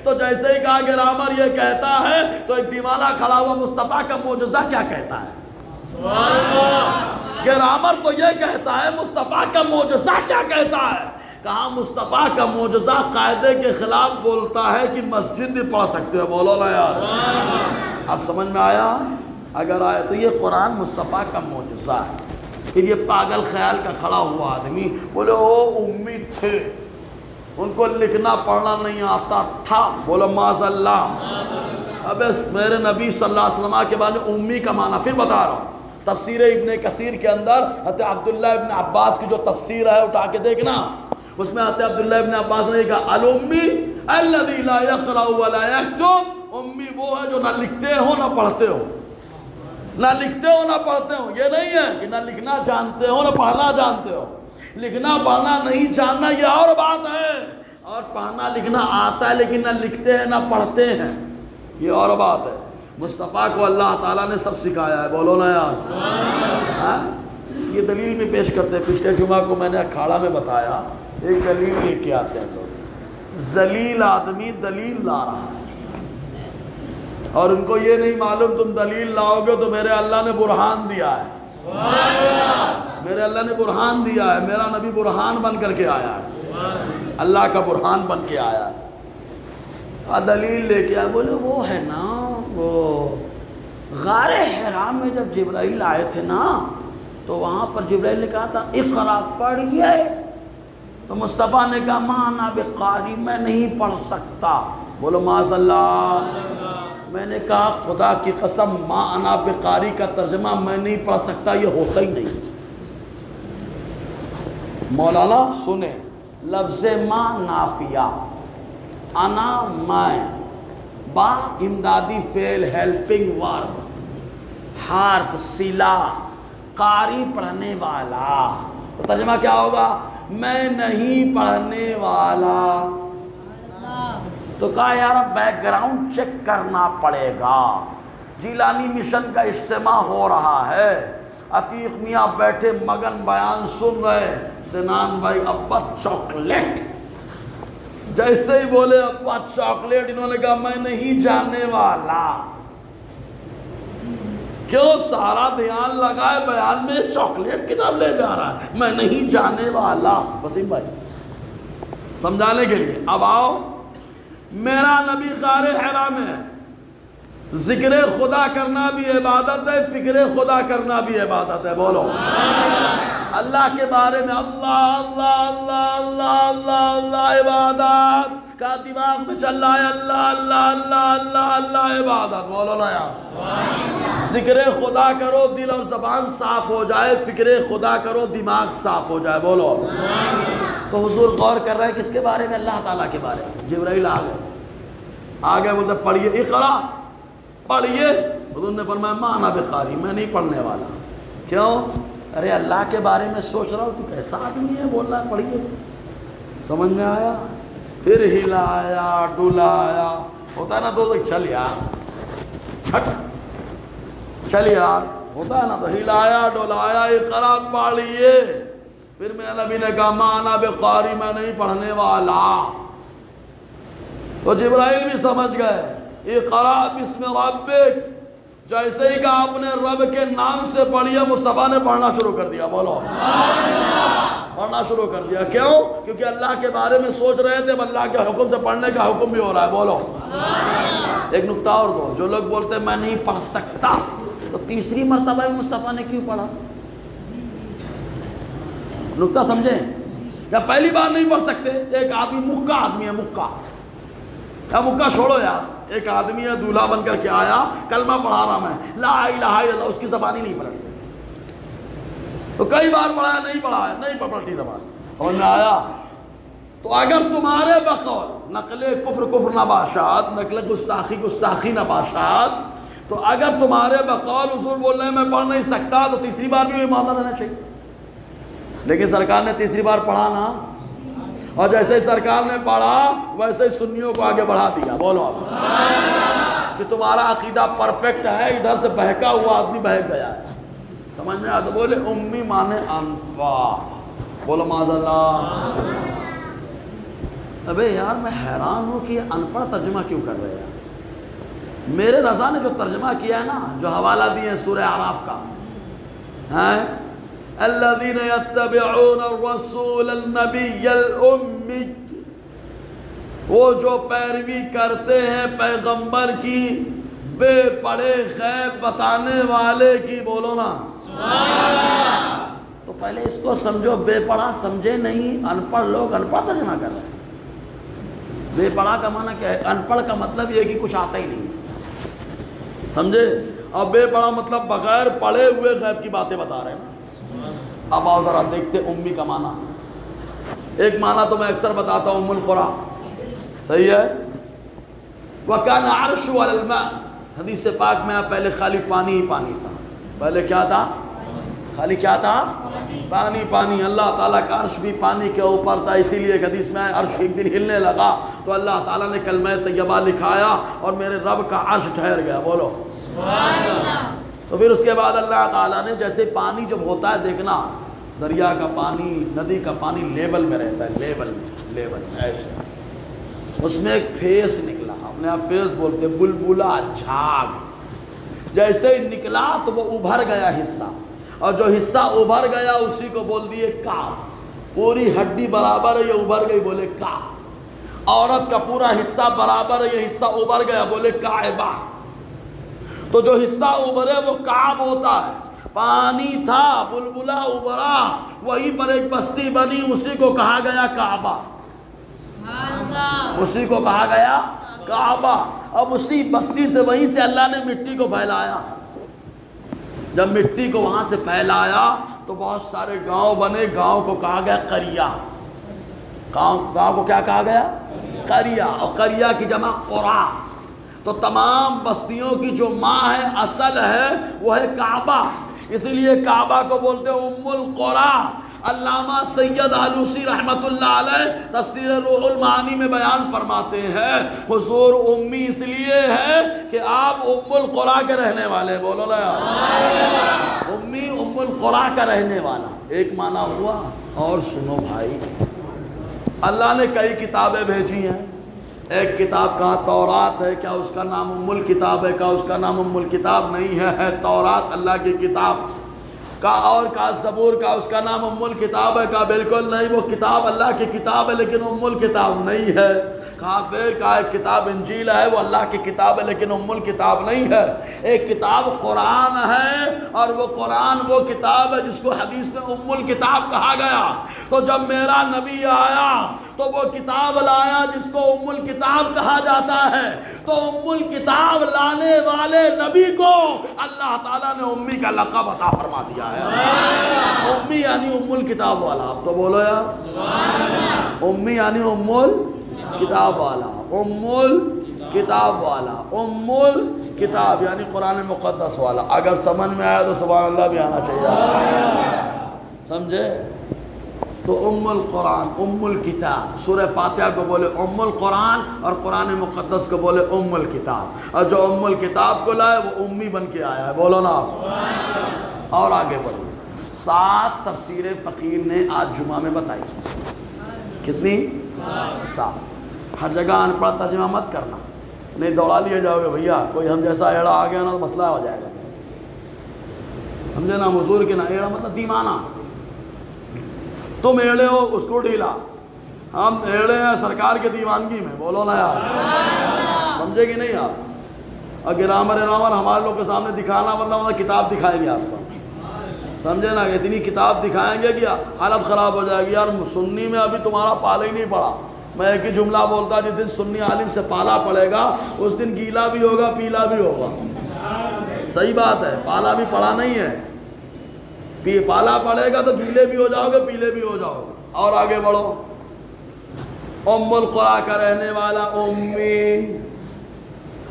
A: تو جیسے ہی کہا گرامر یہ کہتا ہے تو ایک دیوانہ کھڑا ہوا مصطفیٰ کا معجزہ کیا کہتا ہے؟ گرامر تو یہ کہتا ہے, مصطفیٰ کا معجزہ کیا کہتا ہے؟ کہاں مصطفیٰ کا معجزہ قاعدے کے خلاف بولتا ہے کہ مسجد بھی پڑھ سکتے ہو. بولو نا یار, اب سمجھ میں آیا؟ اگر آئے تو یہ قرآن مصطفیٰ کا معجزہ ہے. پھر یہ پاگل خیال کا کھڑا ہوا آدمی بولے وہ امی تھے, ان کو لکھنا پڑھنا نہیں آتا تھا. بولو معاذ اللہ. اب میرے نبی صلی اللہ علیہ وسلم کے بعد امی کا معنی پھر بتا رہا ہوں. تفسیر ابن کثیر کے اندر حضرت عبداللہ ابن عباس کی جو تفسیر ہے اٹھا کے دیکھنا, اس میں حضرت عبداللہ ابن عباس نے کہا الامی الذی لا یقرأ ولا یکتب, امی وہ ہے جو نہ لکھتے ہو نہ پڑھتے ہو. نہ لکھتے ہو نہ پڑھتے ہو, یہ نہیں ہے کہ نہ لکھنا جانتے ہو نہ پڑھنا جانتے ہو. لکھنا پڑھنا نہیں جاننا یہ اور بات ہے, اور پڑھنا لکھنا آتا ہے لیکن نہ لکھتے ہیں نہ پڑھتے ہیں, یہ اور بات ہے. مصطفیٰ کو اللہ تعالیٰ نے سب سکھایا ہے. بولو نا یار. یہ دلیل بھی پیش کرتے ہیں. پچھلے جمعہ کو میں نے اکھاڑا میں بتایا, ایک دلیل لے کے آتے ہیں لوگ. ذلیل آدمی دلیل لا رہا ہے اور ان کو یہ نہیں معلوم تم دلیل لاؤ گے تو میرے اللہ نے برہان دیا ہے. میرے اللہ نے برہان دیا ہے. میرا نبی برہان بن کر کے آیا ہے, اللہ کا برہان بن کے آیا ہے. دلیل لے کے آئے, بولے وہ ہے نا وہ غار حرا میں جب جبرائیل آئے تھے نا تو وہاں پر جبرائیل نے کہا تھا اقرا پڑھیے, تو مصطفیٰ نے کہا ما انا بقاری, میں نہیں پڑھ سکتا. بولو معاذ اللہ. میں نے کہا خدا کی قسم ما انا بقاری کا ترجمہ میں نہیں پڑھ سکتا یہ ہوتا ہی نہیں. مولانا سنیں, لفظ ما نافیہ, انا میں, با امدادی فعل ہیلپنگ ورب, حرف صلہ, قاری پڑھنے والا. تو ترجمہ کیا ہوگا؟ میں نہیں پڑھنے والا. تو کہا یار بیک گراؤنڈ چیک کرنا پڑے گا. جیلانی مشن کا اجتماع ہو رہا ہے, عتیق میاں بیٹھے مگن بیان سن رہے. سنان بھائی ابا چاکلیٹ, جیسے ہی بولے ابا چاکلیٹ, انہوں نے کہا میں نہیں جانے والا. کیوں سارا دھیان لگائے بیان میں, چاکلیٹ کی طرف لے جا رہا ہے, میں نہیں جانے والا. وسیم بھائی سمجھانے کے لیے. اب آؤ, میرا نبی غار حرا میں, ذکر خدا کرنا بھی عبادت ہے, فکر خدا کرنا بھی عبادت ہے. بولو اللہ کے بارے میں اللہ اللہ اللہ اللہ اللہ اللہ عبادت کا دماغ میں چل رہا ہے, اللہ اللہ اللہ اللہ اللہ عبادت. بولو نا یار. ذکر خدا کرو دل اور زبان صاف ہو جائے, فکر خدا کرو دماغ صاف ہو جائے. بولو. تو حضور غور کر رہے ہیں کس کے بارے میں؟ اللہ تعالیٰ کے بارے میں. جبرائیل آ گئے بولتے پڑھیے, اقرا پڑھیے. حضور نے فرمایا ما انا بقاری, میں نہیں پڑھنے والا. کیوں؟ ارے اللہ کے بارے میں سوچ رہا ہوں, تو کیسا آدمی ہے, بول رہا ہے پڑھیے. سمجھ میں آیا؟ پھر ہلایا ڈلایا. ہوتا ہے نا تو چل یار, ہٹ چل یار, ہوتا ہے نا تو ہلایا ڈلایا, اقرا پڑھیے. پھر میں نبی نے کہا ما انا بقاری, میں نہیں پڑھنے والا. تو جبرائیل بھی سمجھ گئے, اقرا بسم ربک, جیسے ہی کہا اپنے رب کے نام سے پڑھیے, مصطفیٰ نے پڑھنا شروع کر دیا. بولو پڑھنا شروع کر دیا. کیوں؟ کیونکہ اللہ کے بارے میں سوچ رہے تھے, اب اللہ کے حکم سے پڑھنے کا حکم بھی ہو رہا ہے. بولو. ایک نکتہ اور دو, جو لوگ بولتے ہیں میں نہیں پڑھ سکتا, تو تیسری مرتبہ مصطفیٰ نے کیوں پڑھا؟ نکتہ سمجھیں. یا پہلی بار نہیں پڑھ سکتے, ایک آدمی مکہ آدمی ہے, یا مکہ چھوڑو یار, ایک آدمی ہے دولہا بن کر کے آیا, کلمہ پڑھا رہا میں لا الہ الا اللہ, اس کی زبان ہی نہیں پلٹتی. تو کئی بار پڑھا ہے, نہیں پڑھا ہے, نہیں پلٹی زبان. سمجھ میں آیا؟ تو اگر تمہارے بقول نقل کفر کفر نباشات, نقل گستاخی گستاخی نباشات, تو اگر تمہارے بقول حضور بول رہے ہیں میں پڑھ نہیں سکتا, تو تیسری بار بھی وہی معاملہ رہنا چاہیے. لیکن سرکار نے تیسری بار پڑھا نا, اور جیسے ہی سرکار نے پڑھا ویسے ہی سنیوں کو آگے بڑھا دیا. بولو آپ کہ تمہارا عقیدہ پرفیکٹ ہے، ادھر سے بہکا ہوا آدمی بہک گیا ہے. سمجھ میں آتا؟ بولے امی مانے ان پڑھ. بولو معاذ اللہ. ابے یار میں حیران ہوں کہ یہ ان پڑھ ترجمہ کیوں کر رہے ہیں. میرے رضا نے جو ترجمہ کیا ہے نا، جو حوالہ دیے سورہ اعراف کا ہیں، الذین یتبعون الرسول النبی الامی، وہ جو پیروی کرتے ہیں پیغمبر کی، بے پڑھے غیب بتانے والے کی. بولو نا تو پہلے اس کو سمجھو. بے پڑھا سمجھے نہیں، ان پڑھ لوگ ان پڑھ ترجمہ کر رہے ہیں. بے پڑھا کا معنی کیا ہے؟ ان پڑھ کا مطلب یہ ہے کہ کچھ آتا ہی نہیں، سمجھے؟ اور بے پڑھا مطلب بغیر پڑھے ہوئے غیب کی باتیں بتا رہے ہیں نا. اب آؤ ذرا دیکھتے امی کا معنی. ایک معنی تو میں اکثر بتاتا ہوں، ام القرآن. صحیح ہے. وَكَانَ عَرْشُ عَلَى الْمَاءِ، حدیث پاک میں پہلے خالی پانی ہی پانی تھا. پہلے کیا تھا؟ خالی کیا تھا؟ پانی پانی. اللہ تعالیٰ کا عرش بھی پانی کے اوپر تھا. اسی لیے ایک حدیث میں عرش ایک دن ہلنے لگا تو اللہ تعالیٰ نے کلمہ طیبہ لکھایا اور میرے رب کا عرش ٹھہر گیا. بولو سبحان اللہ. تو پھر اس کے بعد اللہ تعالیٰ نے جیسے پانی جب ہوتا ہے، دیکھنا دریا کا پانی، ندی کا پانی لیول میں رہتا ہے، لیول میں ایسے. اس میں ایک فیس نکلا، اپنے آپ فیس بولتے، بلبلا جھاگ. جیسے ہی نکلا تو وہ ابھر گیا حصہ، اور جو حصہ ابھر گیا اسی کو بول دیے کعب. پوری ہڈی برابر ہے، یہ ابھر گئی، بولے کعب. عورت کا پورا حصہ برابر ہے، یہ حصہ ابھر گیا، بولے کعبہ. تو جو حصہ ابھرے وہ کعب ہوتا ہے. پانی تھا، بلبلا ابھرا، وہیں پر ایک بستی بنی، اسی کو کہا گیا کعبہ. اسی کو کہا گیا کعبہ. اب اسی بستی سے، وہیں سے اللہ نے مٹی کو پھیلایا. جب مٹی کو وہاں سے پھیلایا تو بہت سارے گاؤں بنے. گاؤں کو کہا گیا قریہ. گاؤں کو کیا کہا گیا؟ قریہ. اور قریہ کی جمع قرا. تو تمام بستیوں کی جو ماں ہے، اصل ہے، وہ ہے کعبہ. اسی لیے کعبہ کو بولتے ہیں ام القرا. علامہ سید آلوسی رحمۃ اللہ علیہ تفسیر روح المعانی میں بیان فرماتے ہیں، حضور امی اس لیے ہے کہ آپ ام القرا کے رہنے والے. بولو نا امی ام القرا کا رہنے والا. ایک معنی ہوا. اور سنو بھائی، اللہ نے کئی کتابیں بھیجی ہیں. ایک کتاب کہا تورات ہے. کیا اس کا نام ام الکتاب ہے؟ کہا اس کا نام ام الکتاب نہیں ہے تورات اللہ کی کتاب. کہا اور کہا زبور کا اس کا نام ام الکتاب ہے. کہا بالکل نہیں، وہ کتاب اللہ کی کتاب ہے لیکن ام الکتاب نہیں ہے. کہا پھر کہا ایک کتاب انجیل ہے، وہ اللہ کی کتاب ہے لیکن ام الکتاب نہیں ہے. ایک کتاب قرآن ہے، اور وہ قرآن وہ کتاب ہے جس کو حدیث میں ام الکتاب کہا گیا. تو جب میرا نبی آیا تو وہ کتاب لایا جس کو ام الکتاب کہا جاتا ہے. تو ام الکتاب لانے والے نبی کو اللہ تعالیٰ نے امی کا لقب عطا فرما دیا ہے. امی یعنی ام الکتاب والا. آپ تو بولو یار، امی یعنی ام الکتاب والا. ام الکتاب والا، ام الکتاب یعنی قرآن مقدس والا. اگر سمجھ میں آیا تو سبحان اللہ بھی آنا چاہیے. سمجھے؟ تو ام القرآن، ام الکتاب. سورہ فاتحہ کو بولے ام القرآن، اور قرآن مقدس کو بولے ام الکتاب. اور جو ام الکتاب کو لائے وہ امی بن کے آیا ہے. بولو نا. اور آگے بڑھو. 7 تفسیریں فقیر نے آج جمعہ میں بتائی. کتنی؟ 7. ہر جگہ ان پڑھ ترجمہ مت کرنا، نہیں دوڑا لیے جاؤ گے بھیا. کوئی ہم جیسا ایڑا آ گیا نا تو مسئلہ ہو جائے گا. سمجھے نا؟ حضور کے نا ایڑا مطلب دیوانہ. تم ایڑے ہو اس کو ڈھیلا، ہم ایڑے ہیں سرکار کے دیوانگی میں. بولو نا یار، سمجھے کہ نہیں آپ؟ اور گرامر ہمارے لوگ کے سامنے دکھانا، ورنہ کتاب دکھائیں گے آپ کو. سمجھے نا؟ اتنی کتاب دکھائیں گے کہ حالت خراب ہو جائے گی. یار سنی میں ابھی تمہارا پالا ہی نہیں پڑا. میں ایک ہی جملہ بولتا، جس دن سنی عالم سے پالا پڑے گا اس دن گیلا بھی ہوگا پیلا بھی ہوگا. صحیح بات ہے، پالا بھی پڑا نہیں ہے. پالا پڑے گا تو گیلے بھی ہو جاؤ گے، پیلے بھی ہو جاؤ گے. اور آگے بڑھو. ام القرآن کا رہنے والا امی،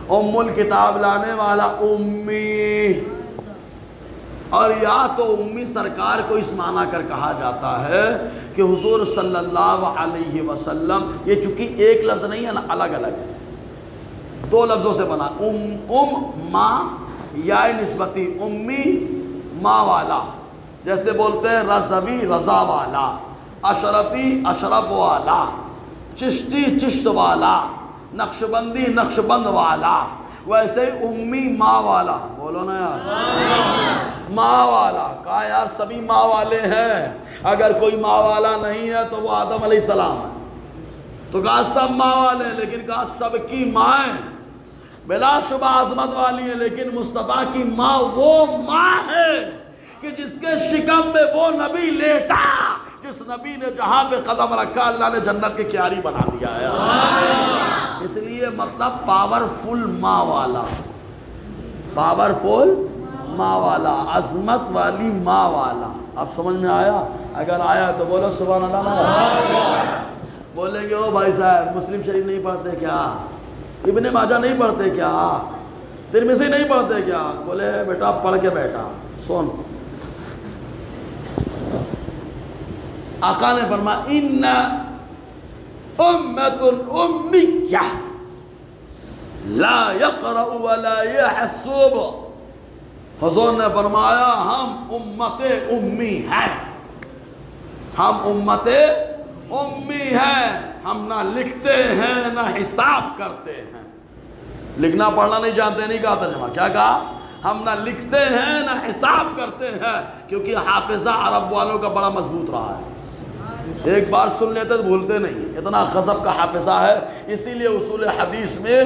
A: ام الکتاب لانے والا امی. اور یا تو امی سرکار کو اس معنی کر کہا جاتا ہے کہ حضور صلی اللہ علیہ وسلم، یہ چونکہ ایک لفظ نہیں ہے نا، الگ الگ ہے، دو لفظوں سے بنا، ماں یا نسبتی، امی ماں والا، جیسے بولتے ہیں رضوی رضا والا، اشرفی اشرف والا، چشتی چشت والا، نقشبندی نقشبند والا، ویسے ہی امی ماں والا، بولو نا یار، ماں والا، کہا یار سبھی ماں والے ہیں، اگر کوئی ماں والا نہیں ہے تو وہ آدم علیہ السلام ہے، تو کہا سب ماں والے ہیں، لیکن کہا سب کی مائیں بلا شبہ عظمت والی ہے، لیکن مصطفیٰ کی ماں وہ ماں ہے کہ جس کے شکم میں وہ نبی لیٹا، جس نبی نے جہاں پہ قدم رکھا اللہ نے جنت کی کیاری بنا دیا ہے۔ اس لیے مطلب پاورفل ماں والا، پاورفل ماں والا، عظمت والی ماں والا۔ اب سمجھ میں آیا؟ اگر آیا تو بولو سبحان اللہ۔ بولیں گے او بھائی صاحب مسلم شریف نہیں پڑھتے کیا، ابن ماجہ نہیں پڑھتے کیا، ترمذی نہیں پڑھتے کیا؟ بولے بیٹا پڑھ کے بیٹھا سن، آقا نے فرمایا ان امت امیہ لا یقرأ ولا یحسب، حضور نے فرمایا ہم امت امی ہیں، ہم امت امی ہیں، ہم نہ لکھتے ہیں نہ حساب کرتے ہیں۔ لکھنا پڑھنا نہیں جانتے، نہیں کہا ترجمہ، کیا کہا؟ ہم نہ لکھتے ہیں نہ حساب کرتے ہیں، کیونکہ حافظہ عرب والوں کا بڑا مضبوط رہا ہے، ایک بار سن لیتے تو بھولتے نہیں، اتنا غضب کا حافظہ ہے۔ اسی لیے اصول حدیث میں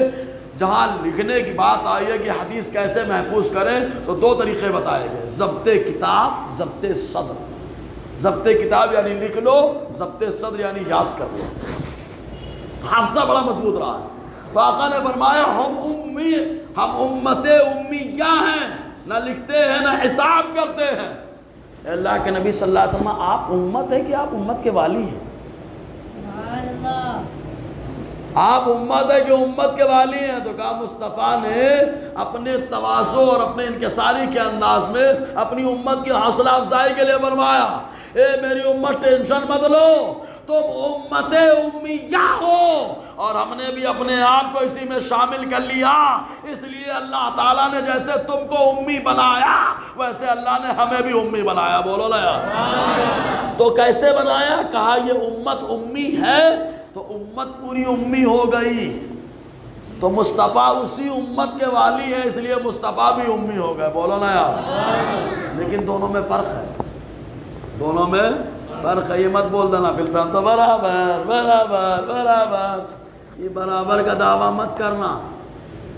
A: جہاں لکھنے کی بات آئی ہے کہ حدیث کیسے محفوظ کریں تو دو طریقے بتائے گئے، ضبط کتاب، ضبط صدر۔ ضبط کتاب یعنی لکھ لو، ضبط صدر یعنی یاد کر لو، حافظہ بڑا مضبوط رہا ہے۔ تو آقا نے فرمایا ہم امت امیہ ہیں، نہ لکھتے ہیں نہ حساب کرتے ہیں۔ اللہ کے نبی صلی اللہ علیہ وسلم آپ امت ہے کہ آپ امت کے والی ہیں؟ سبحان اللہ، آپ امت ہے کہ امت کے والی ہیں؟ تو کہا مصطفیٰ نے اپنے تواضع اور اپنے انکساری کے انداز میں اپنی امت کی حوصلہ افزائی کے لیے فرمایا اے میری امت ٹینشن مت لو، تم امت امیہ ہو، اور ہم نے بھی اپنے آپ کو اسی میں شامل کر لیا، اس لیے اللہ تعالیٰ نے جیسے تم کو امی بنایا ویسے اللہ نے ہمیں بھی امی بنایا، بولو نا یار۔ تو کیسے بنایا؟ کہا یہ امت امی ہے تو امت پوری امی ہو گئی، تو مصطفیٰ اسی امت کے والی ہے، اس لیے مصطفیٰ بھی امی ہو گئے، بولو نا یار۔ لیکن دونوں میں فرق ہے، دونوں میں فرق ہے، یہ مت بول دینا فلتا تو برابر برابر برابر، یہ برابر کا دعویٰ مت کرنا،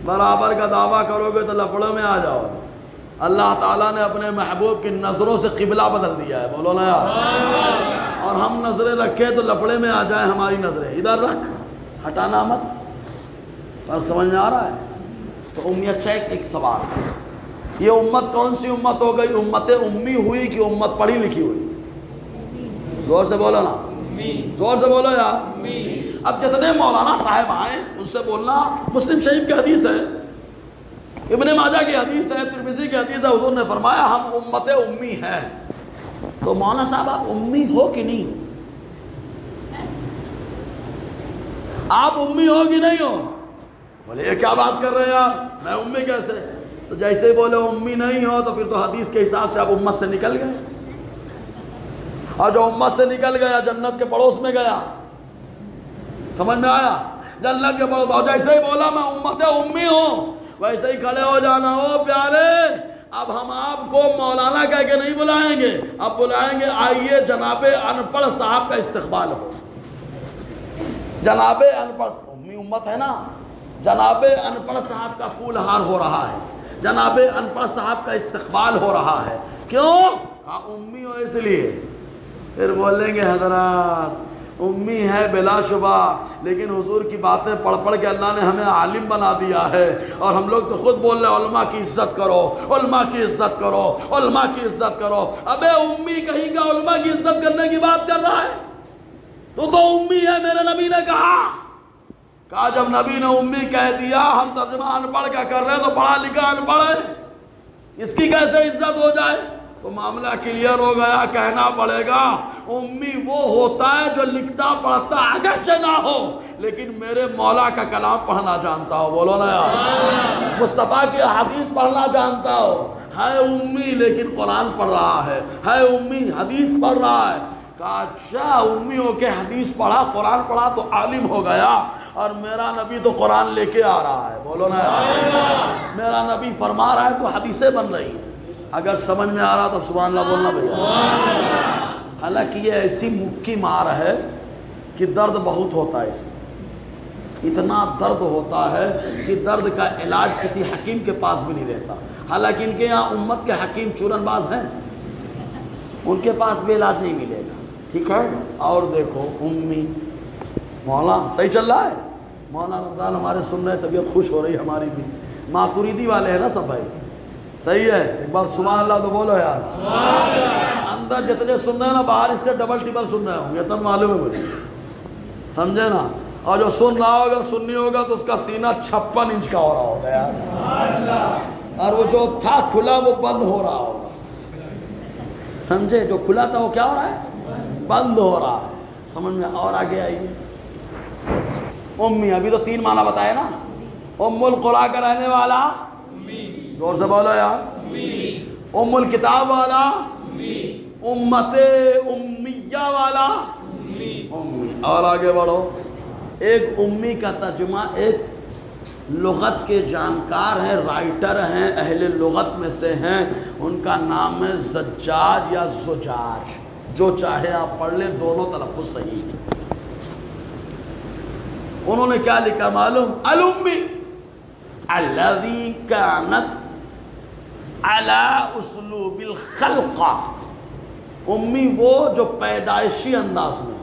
A: برابر کا دعویٰ کرو گے تو لفڑوں میں آ جاؤ گے۔ اللہ تعالیٰ نے اپنے محبوب کی نظروں سے قبلہ بدل دیا ہے، بولو نا یار۔ اور ہم نظریں رکھیں تو لفڑے میں آ جائیں ہماری نظریں، ادھر رکھ، ہٹانا مت۔ فرق سمجھ میں آ رہا ہے؟ تو امی اچھا ایک سوال، یہ امت کون سی امت ہو گئی؟ امت امی ہوئی کہ امت پڑھی لکھی ہوئی؟ زور سے بولو نا، زور سے بولو یار۔ اب جتنے مولانا صاحب آئیں ان سے بولنا، مسلم شریف کی حدیث ہے، ابن ماجہ کی حدیث ہے، ترمذی کی حدیث ہے، حضور نے فرمایا ہم امت امی ہیں۔ تو مولانا صاحب آپ امی ہو کہ نہیں ہو؟ آپ امی ہو کہ نہیں ہو؟ بولے یہ کیا بات کر رہے ہیں یار، میں امی کیسے؟ تو جیسے ہی بولے امی نہیں ہو تو پھر تو حدیث کے حساب سے آپ امت سے نکل گئے، اور جو امت سے نکل گیا جنت کے پڑوس میں گیا، سمجھ میں آیا؟ جنت کے پڑوس، جیسے ہی بولا میں امت امی ہوں ویسے ہی کھڑے ہو جانا، ہو پیارے اب ہم آپ کو مولانا کہہ کے نہیں بلائیں گے، اب بلائیں گے آئیے جناب ان پڑھ صاحب کا استقبال ہو۔ جناب ان پڑھ، امی امت ہے نا، جناب ان پڑھ صاحب کا پھول ہار ہو رہا ہے، جناب ان پڑھ صاحب کا استقبال ہو رہا ہے، کیوں؟ ہاں امی ہو اس لیے۔ پھر بولیں گے حضرات امی ہے بلا شبہ، لیکن حضور کی باتیں پڑھ پڑھ کے اللہ نے ہمیں عالم بنا دیا ہے، اور ہم لوگ تو خود بول رہے ہیں علماء کی عزت کرو، علماء کی عزت کرو، علماء کی عزت کرو۔ ابے امی کہیں گا علماء کی عزت کرنے کی بات کر رہا ہے؟ تو امی ہے، میرے نبی نے کہا جب نبی نے امی کہہ دیا، ہم ترجمہ ان پڑھ کا کر رہے ہیں تو پڑھا لکھا ان پڑھ ہے، اس کی کیسے عزت ہو جائے؟ تو معاملہ کلیئر ہو گیا. کہنا پڑے گا امی وہ ہوتا ہے جو لکھتا پڑھتا اگرچہ نہ ہو لیکن میرے مولا کا کلام پڑھنا جانتا ہو. بولو نا یار. مصطفیٰ کی حدیث پڑھنا جانتا ہو. ہے امی لیکن قرآن پڑھ رہا ہے امی حدیث پڑھ رہا ہے. کہا اچھا امی ہو کے حدیث پڑھا قرآن پڑھا تو عالم ہو گیا اور میرا نبی تو قرآن لے کے آ رہا ہے. بولو نا یار. میرا نبی فرما رہا ہے تو حدیثیں بن رہی ہیں. اگر سمجھ میں آ رہا تو سبحان اللہ بولنا بھیا. حالانکہ یہ ایسی مکی مار ہے کہ درد بہت ہوتا ہے. اس میں اتنا درد ہوتا ہے کہ درد کا علاج کسی حکیم کے پاس بھی نہیں رہتا. حالانکہ ان کے یہاں امت کے حکیم چورن باز ہیں, ان کے پاس بھی علاج نہیں ملے گا. ٹھیک ہے. اور دیکھو امی مولا صحیح چل رہا ہے. مولانا رمضان ہمارے سن رہے, طبیعت خوش ہو رہی ہماری بھی. ماتوریدی والے ہیں نا سب بھائی, صحیح ہے. ایک بار سبحان اللہ تو بولو یار. اندر جتنے سن رہے ہیں نا باہر اس سے ڈبل ٹیبل سن رہے ہوں گے, تب معلوم ہے مجھے, سمجھے نا. اور جو سن رہا ہوگا سننی ہوگا تو اس کا سینہ 56 انچ کا ہو رہا ہوگا یار. اور وہ جو تھا کھلا وہ بند ہو رہا ہوگا, سمجھے. جو کھلا تھا وہ کیا ہو رہا ہے, بند ہو رہا ہے. سمجھ میں اور آگے آئیے. امی ابھی تو 3 معنی بتائے نا. ام القرآن کا رہنے والا, زور سے بولو یار. ام الکتاب والا, امت امیہ والا, امی. اور آگے بڑھو. ایک امی کا ترجمہ ایک لغت کے جانکار ہیں, رائٹر ہیں, اہل لغت میں سے ہیں. ان کا نام ہے زجاج یا زجاج, جو چاہے آپ پڑھ لیں, دونوں تلفظ صحیح. انہوں نے کیا لکھا معلوم؟ الامی الذی کانت علی اسلوب الخلق. امی وہ جو پیدائشی انداز میں.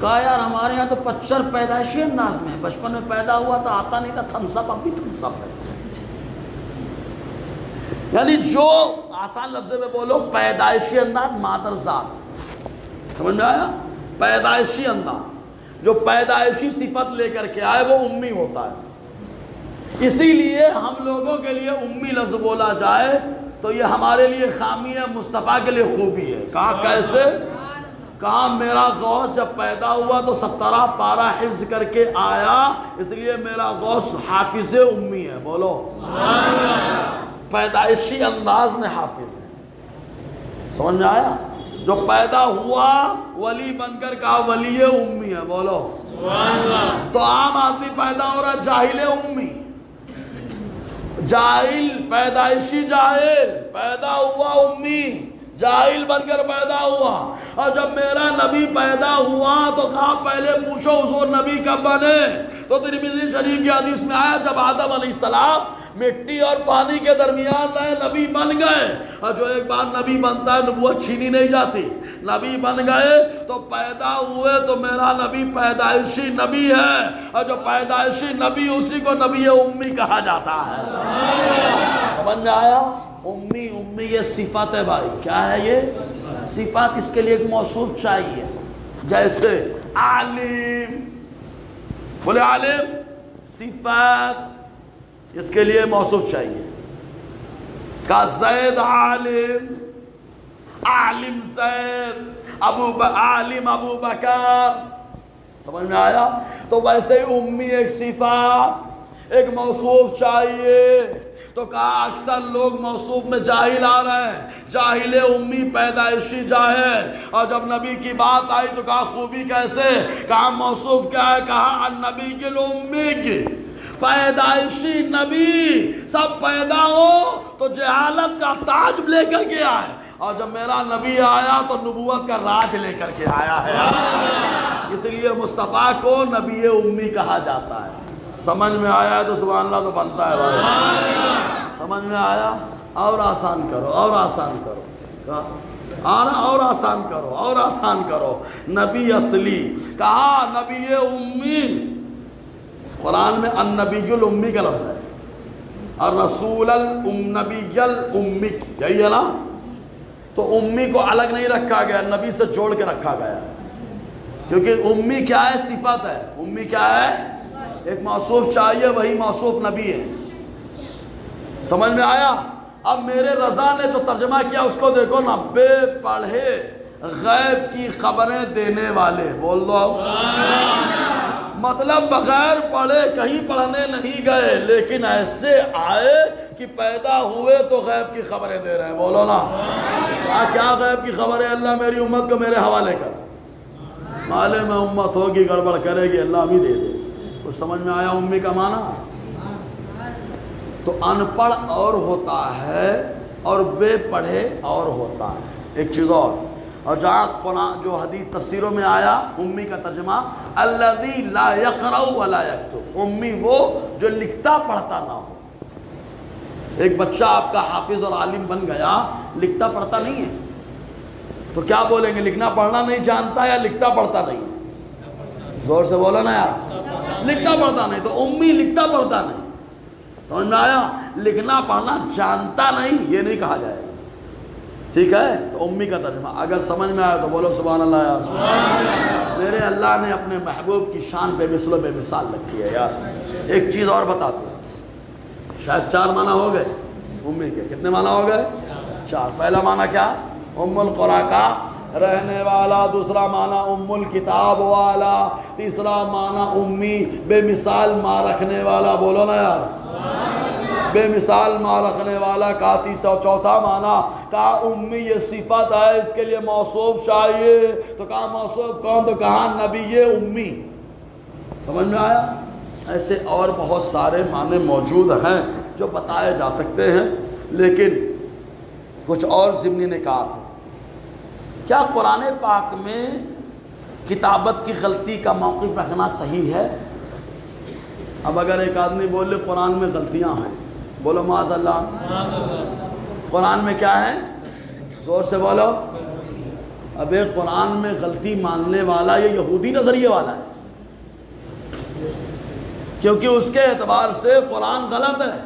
A: کہا یار ہمارے یہاں تو پچر پیدائشی انداز میں ہے, بچپن میں پیدا ہوا تو آتا نہیں تھا تھمس اپ, اب بھی تھمس اپ ہے. یعنی جو آسان لفظ میں بولو پیدائشی انداز, مادر ذات. سمجھ میں آیا؟ پیدائشی انداز, جو پیدائشی صفت لے کر کے آئے وہ امی ہوتا ہے. اسی لیے ہم لوگوں کے لیے امی لفظ بولا جائے تو یہ ہمارے لیے خامی ہے, مصطفیٰ کے لیے خوبی ہے. کہا کیسے؟ کہا میرا غوث جب پیدا ہوا تو 17 پارہ حفظ کر کے آیا, اس لیے میرا غوث حافظ امی ہے. بولو پیدائشی انداز میں حافظ ہے. سمجھ میں آیا؟ جو پیدا ہوا ولی بن کر کہا ولی امی ہے. بولو تو عام آدمی پیدا ہو رہا جاہل امی, جاہل, پیدائشی جاہل, پیدا ہوا امی, جاہل بن کر پیدا ہوا. اور جب میرا نبی پیدا ہوا تو کہا پہلے پوچھو حضور نبی کب بنے. تو ترمذی شریف کی حدیث میں آیا جب آدم علیہ السلام مٹی اور پانی کے درمیان رہے نبی بن گئے. اور جو ایک بار نبی بنتا ہے نبوت چھینی نہیں جاتی. نبی بن گئے تو پیدا ہوئے تو میرا نبی پیدائشی نبی ہے, اور جو پیدائشی نبی اسی کو نبی امی کہا جاتا ہے. سمجھ میں آیا؟ امی امی یہ صفت ہے بھائی. کیا ہے یہ صفت؟ اس کے لیے ایک موصوف چاہیے. جیسے عالم, بولے عالم صفت, اس کے لیے موصوف چاہیے. کا زید عالم, عالم زید, عالم ابو بکر. سمجھ میں آیا؟ تو ویسے ہی امی ایک صفت, ایک موصوف چاہیے. تو کہا اکثر لوگ موصوف میں جاہل آ رہے ہیں, جاہل امی, پیدائشی جاہل. اور جب نبی کی بات آئی تو کہا خوبی کیسے؟ کہا موصوف کیا ہے؟ کہا النبی کی امی کی, پیدائشی نبی. سب پیدا ہو تو جہالت کا تاج لے کر کے آئے, اور جب میرا نبی آیا تو نبوت کا راج لے کر کے آیا ہے. اس لیے مصطفیٰ کو نبی امی کہا جاتا ہے. سمجھ میں آیا تو سبحان اللہ تو بنتا ہے بھائی. سمجھ میں آیا؟ اور آسان کرو, اور آسان کرو, اور آسان کرو, اور آسان کرو. نبی اصلی کہا نبی امی. قرآن میں النبی الامی کا لفظ ہے, اور رسول النبی الامی, یہی ہے نا. تو امی کو الگ نہیں رکھا گیا, نبی سے جوڑ کے رکھا گیا, کیونکہ امی کیا ہے؟ صفت ہے. امی کیا ہے؟ ایک موصوف چاہیے, وہی موصوف نبی ہے. سمجھ میں آیا؟ اب میرے رضا نے جو ترجمہ کیا اس کو دیکھو نا، بے پڑھے غیب کی خبریں دینے والے، بول دو مطلب بغیر پڑھے کہیں پڑھنے نہیں گئے، لیکن ایسے آئے کہ پیدا ہوئے تو غیب کی خبریں دے رہے ہیں، بولو نا کیا غیب کی خبر ہے؟ اللہ میری امت کو میرے حوالے کر، معلوم ہے امت ہوگی گڑبڑ کرے گی، اللہ بھی دے دے۔ کچھ سمجھ میں آیا امی کا معنی؟ تو ان پڑھ اور ہوتا ہے اور بے پڑھے اور ہوتا ہے، ایک چیز اور جہاں قرآن جو حدیث تفسیروں میں آیا امی کا ترجمہ الذی لا یقرأ ولا یکتب، امی وہ جو لکھتا پڑھتا نہ ہو۔ ایک بچہ آپ کا حافظ اور عالم بن گیا، لکھتا پڑھتا نہیں ہے، تو کیا بولیں گے؟ لکھنا پڑھنا نہیں جانتا یا لکھتا پڑھتا نہیں؟ زور سے بولو نا یار، لکھتا پڑھتا نہیں، تو امی لکھتا پڑھتا نہیں، سمجھ میں آیا؟ لکھنا پڑھنا جانتا نہیں یہ نہیں کہا جائے گا، ٹھیک ہے؟ تو امی کا ترجمہ اگر سمجھ میں آیا تو بولو سبحان اللہ یار۔ میرے اللہ نے اپنے محبوب کی شان بے مثل و بے مثال رکھی ہے یار۔ ایک چیز اور بتاتے ہیں، شاید 4 معنی ہو گئے امی کے، کتنے معنی ہو گئے؟ 4۔ پہلا معنی کیا؟ ام القرآن کا رہنے والا، دوسرا معنی ام الکتاب والا، تیسرا معنی امی بے مثال ماں رکھنے والا، بولو نا یار بے مثال ماں رکھنے والا کا تیسرا، چوتھا معنی کہا امی یہ صفت ہے، اس کے لیے موصوف چاہیے، تو کہا موصوف کون؟ تو کہا نبی امی۔ سمجھ میں آیا؟ ایسے اور بہت سارے معنی موجود ہیں جو بتائے جا سکتے ہیں، لیکن کچھ اور ضمنی نکات ہیں۔ کیا قرآن پاک میں کتابت کی غلطی کا موقف رکھنا صحیح ہے؟ اب اگر ایک آدمی بولے قرآن میں غلطیاں ہیں، بولو معاذ اللہ، قرآن میں کیا ہے؟ زور سے بولو۔ اب ایک قرآن میں غلطی ماننے والا یہ یہودی نظریے والا ہے، کیونکہ اس کے اعتبار سے قرآن غلط ہے،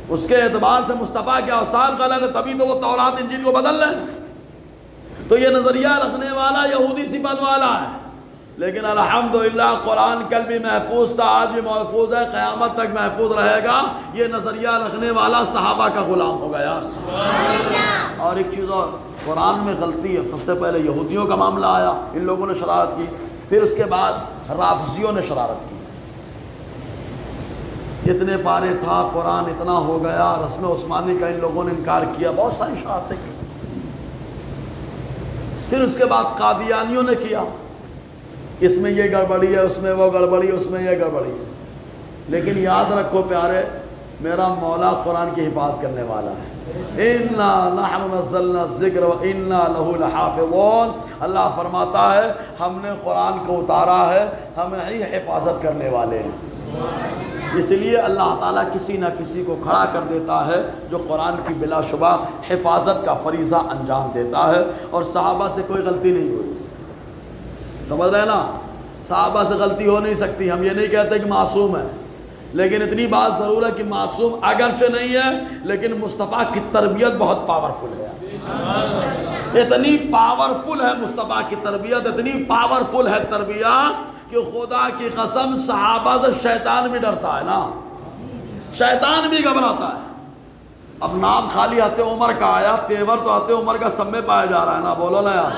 A: اس کے اعتبار سے مصطفیٰ کے اوصاف غلط ہے، تبھی تو وہ تورات انجیل کو بدل رہے ہیں۔ تو یہ نظریہ رکھنے والا یہودی صفت والا ہے، لیکن الحمدللہ قرآن کل بھی محفوظ تھا، آج بھی محفوظ ہے، قیامت تک محفوظ رہے گا۔ یہ نظریہ رکھنے والا صحابہ کا غلام ہو گیا۔ اور ایک چیز اور، قرآن میں غلطی ہے، سب سے پہلے یہودیوں کا معاملہ آیا، ان لوگوں نے شرارت کی، پھر اس کے بعد رافضیوں نے شرارت کی، اتنے پارے تھا قرآن اتنا ہو گیا، رسم عثمانی کا ان لوگوں نے انکار کیا، بہت ساری شرارتیں کی۔ پھر اس کے بعد قادیانیوں نے کیا، اس میں یہ گڑبڑی ہے، اس میں وہ گڑبڑی ہے، اس میں یہ گڑبڑی ہے۔ لیکن یاد رکھو پیارے، میرا مولا قرآن کی حفاظت کرنے والا ہے۔ اِنَّا نَحْنُ نَزَّلْنَا الذِّكْرَ وَإِنَّا لَهُ لَحَافِظُونَ، اللہ فرماتا ہے ہم نے قرآن کو اتارا ہے، ہم ہی حفاظت کرنے والے ہیں۔ اس لیے اللہ تعالیٰ کسی نہ کسی کو کھڑا کر دیتا ہے جو قرآن کی بلا شبہ حفاظت کا فریضہ انجام دیتا ہے، اور صحابہ سے کوئی غلطی نہیں ہوئی، سمجھ رہے نا؟ صحابہ سے غلطی ہو نہیں سکتی، ہم یہ نہیں کہتے کہ معصوم ہے، لیکن اتنی بات ضرور ہے کہ معصوم اگرچہ نہیں ہے، لیکن مصطفیٰ کی تربیت بہت پاورفل ہے، اتنی پاورفل ہے مصطفیٰ کی تربیت، اتنی پاورفل ہے تربیت کہ خدا کی قسم صحابہ سے شیطان بھی ڈرتا ہے نا، شیطان بھی گھبراتا ہے۔ اب نام خالی حضرت عمر کا آیا، تیور تو حضرت عمر کا سب میں پایا جا رہا ہے نا، بولو نا یار،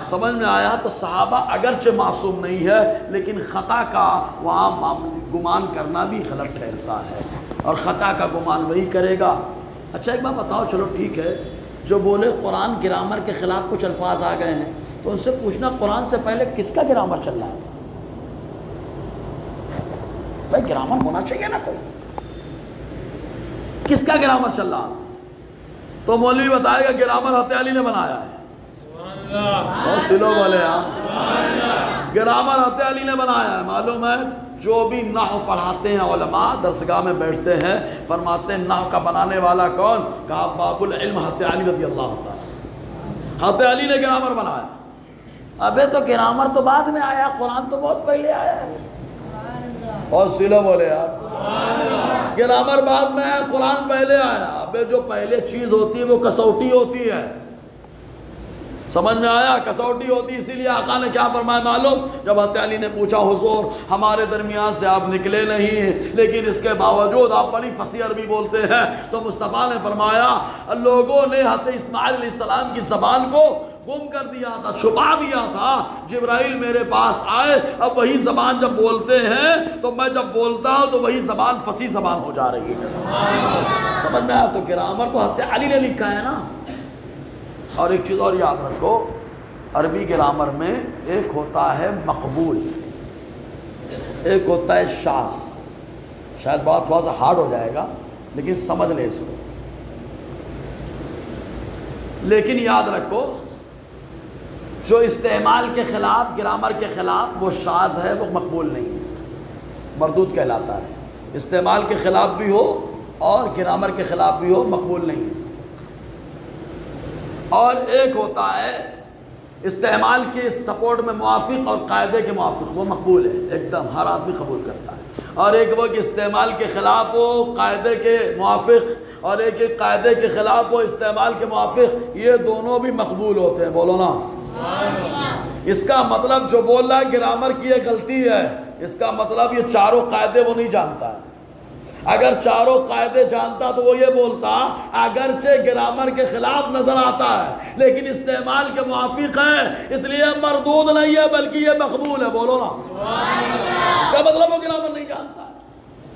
A: سمجھ میں آیا؟ تو صحابہ اگرچہ معصوم نہیں ہے، لیکن خطا کا وہاں گمان کرنا بھی غلط ٹھہرتا ہے، اور خطا کا گمان وہی کرے گا۔ اچھا ایک بات بتاؤ، چلو ٹھیک ہے، جو بولے قرآن گرامر کے خلاف کچھ الفاظ آ گئے ہیں، تو ان سے پوچھنا قرآن سے پہلے کس کا گرامر چل رہا ہے؟ بھائی گرامر ہونا چاہیے نا کوئی، کس کا گرامر چل رہا ہے؟ تو مولوی بتائے گا گرامر حضرت علی نے بنایا ہے، بہت سی لوگ بولے یار گرامر حضرت علی نے بنایا ہے۔ معلوم ہے جو بھی نحو پڑھاتے ہیں علماء درسگاہ میں بیٹھتے ہیں، فرماتے ہیں نحو کا بنانے والا کون؟ کہا باب العلم حضرت علی رضی اللہ عنہ، حضرت علی نے گرامر بنایا۔ ابے تو گرامر تو بعد میں آیا، قرآن تو بہت پہلے آیا ہے، اور سلو بولے یار گرامر بعد میں آیا، قرآن پہلے آیا۔ ابے جو پہلے چیز ہوتی ہے وہ کسوٹی ہوتی ہے، سمجھ میں آیا؟ کسوٹی ہوتی، اسی لیے آقا نے کیا فرمایا معلوم؟ جب حضرت علی نے پوچھا حضور ہمارے درمیان سے آپ نکلے نہیں لیکن اس کے باوجود آپ بڑی فصیح عربی بولتے ہیں، تو مصطفیٰ نے فرمایا لوگوں نے حضرت اسماعیل علیہ السلام کی زبان کو گم کر دیا تھا، چھپا دیا تھا، جبرائیل میرے پاس آئے، اب وہی زبان جب بولتے ہیں تو میں جب بولتا ہوں تو وہی زبان فصیح زبان ہو جا رہی ہے۔ سمجھ میں آیا؟ تو گرامر تو حضرت علی نے لکھا ہے نا۔ اور ایک چیز اور یاد رکھو، عربی گرامر میں ایک ہوتا ہے مقبول، ایک ہوتا ہے شاذ۔ شاید بات تھوڑا سا ہارڈ ہو جائے گا لیکن سمجھ لے اس کو۔ لیکن یاد رکھو جو استعمال کے خلاف، گرامر کے خلاف وہ شاذ ہے، وہ مقبول نہیں ہے، مردود کہلاتا ہے۔ استعمال کے خلاف بھی ہو اور گرامر کے خلاف بھی ہو، مقبول نہیں ہے۔ اور ایک ہوتا ہے استعمال کے سپورٹ میں موافق اور قاعدے کے موافق، وہ مقبول ہے، ایک دم ہر آدمی قبول کرتا ہے۔ اور ایک وہ کہ استعمال کے خلاف ہو، قاعدے کے موافق، اور ایک قاعدے کے خلاف ہو، استعمال کے موافق، یہ دونوں بھی مقبول ہوتے ہیں۔ بولو نا۔ اس کا مطلب جو بول رہا ہے گرامر کی یہ غلطی ہے، اس کا مطلب یہ چاروں قاعدے وہ نہیں جانتا ہے۔ اگر چاروں قاعدے جانتا تو وہ یہ بولتا اگرچہ گرامر کے خلاف نظر آتا ہے لیکن استعمال کے موافق ہے، اس لیے مردود نہیں ہے بلکہ یہ مقبول ہے۔ بولو نا۔ اس کا مطلب وہ گرامر نہیں جانتا ہے۔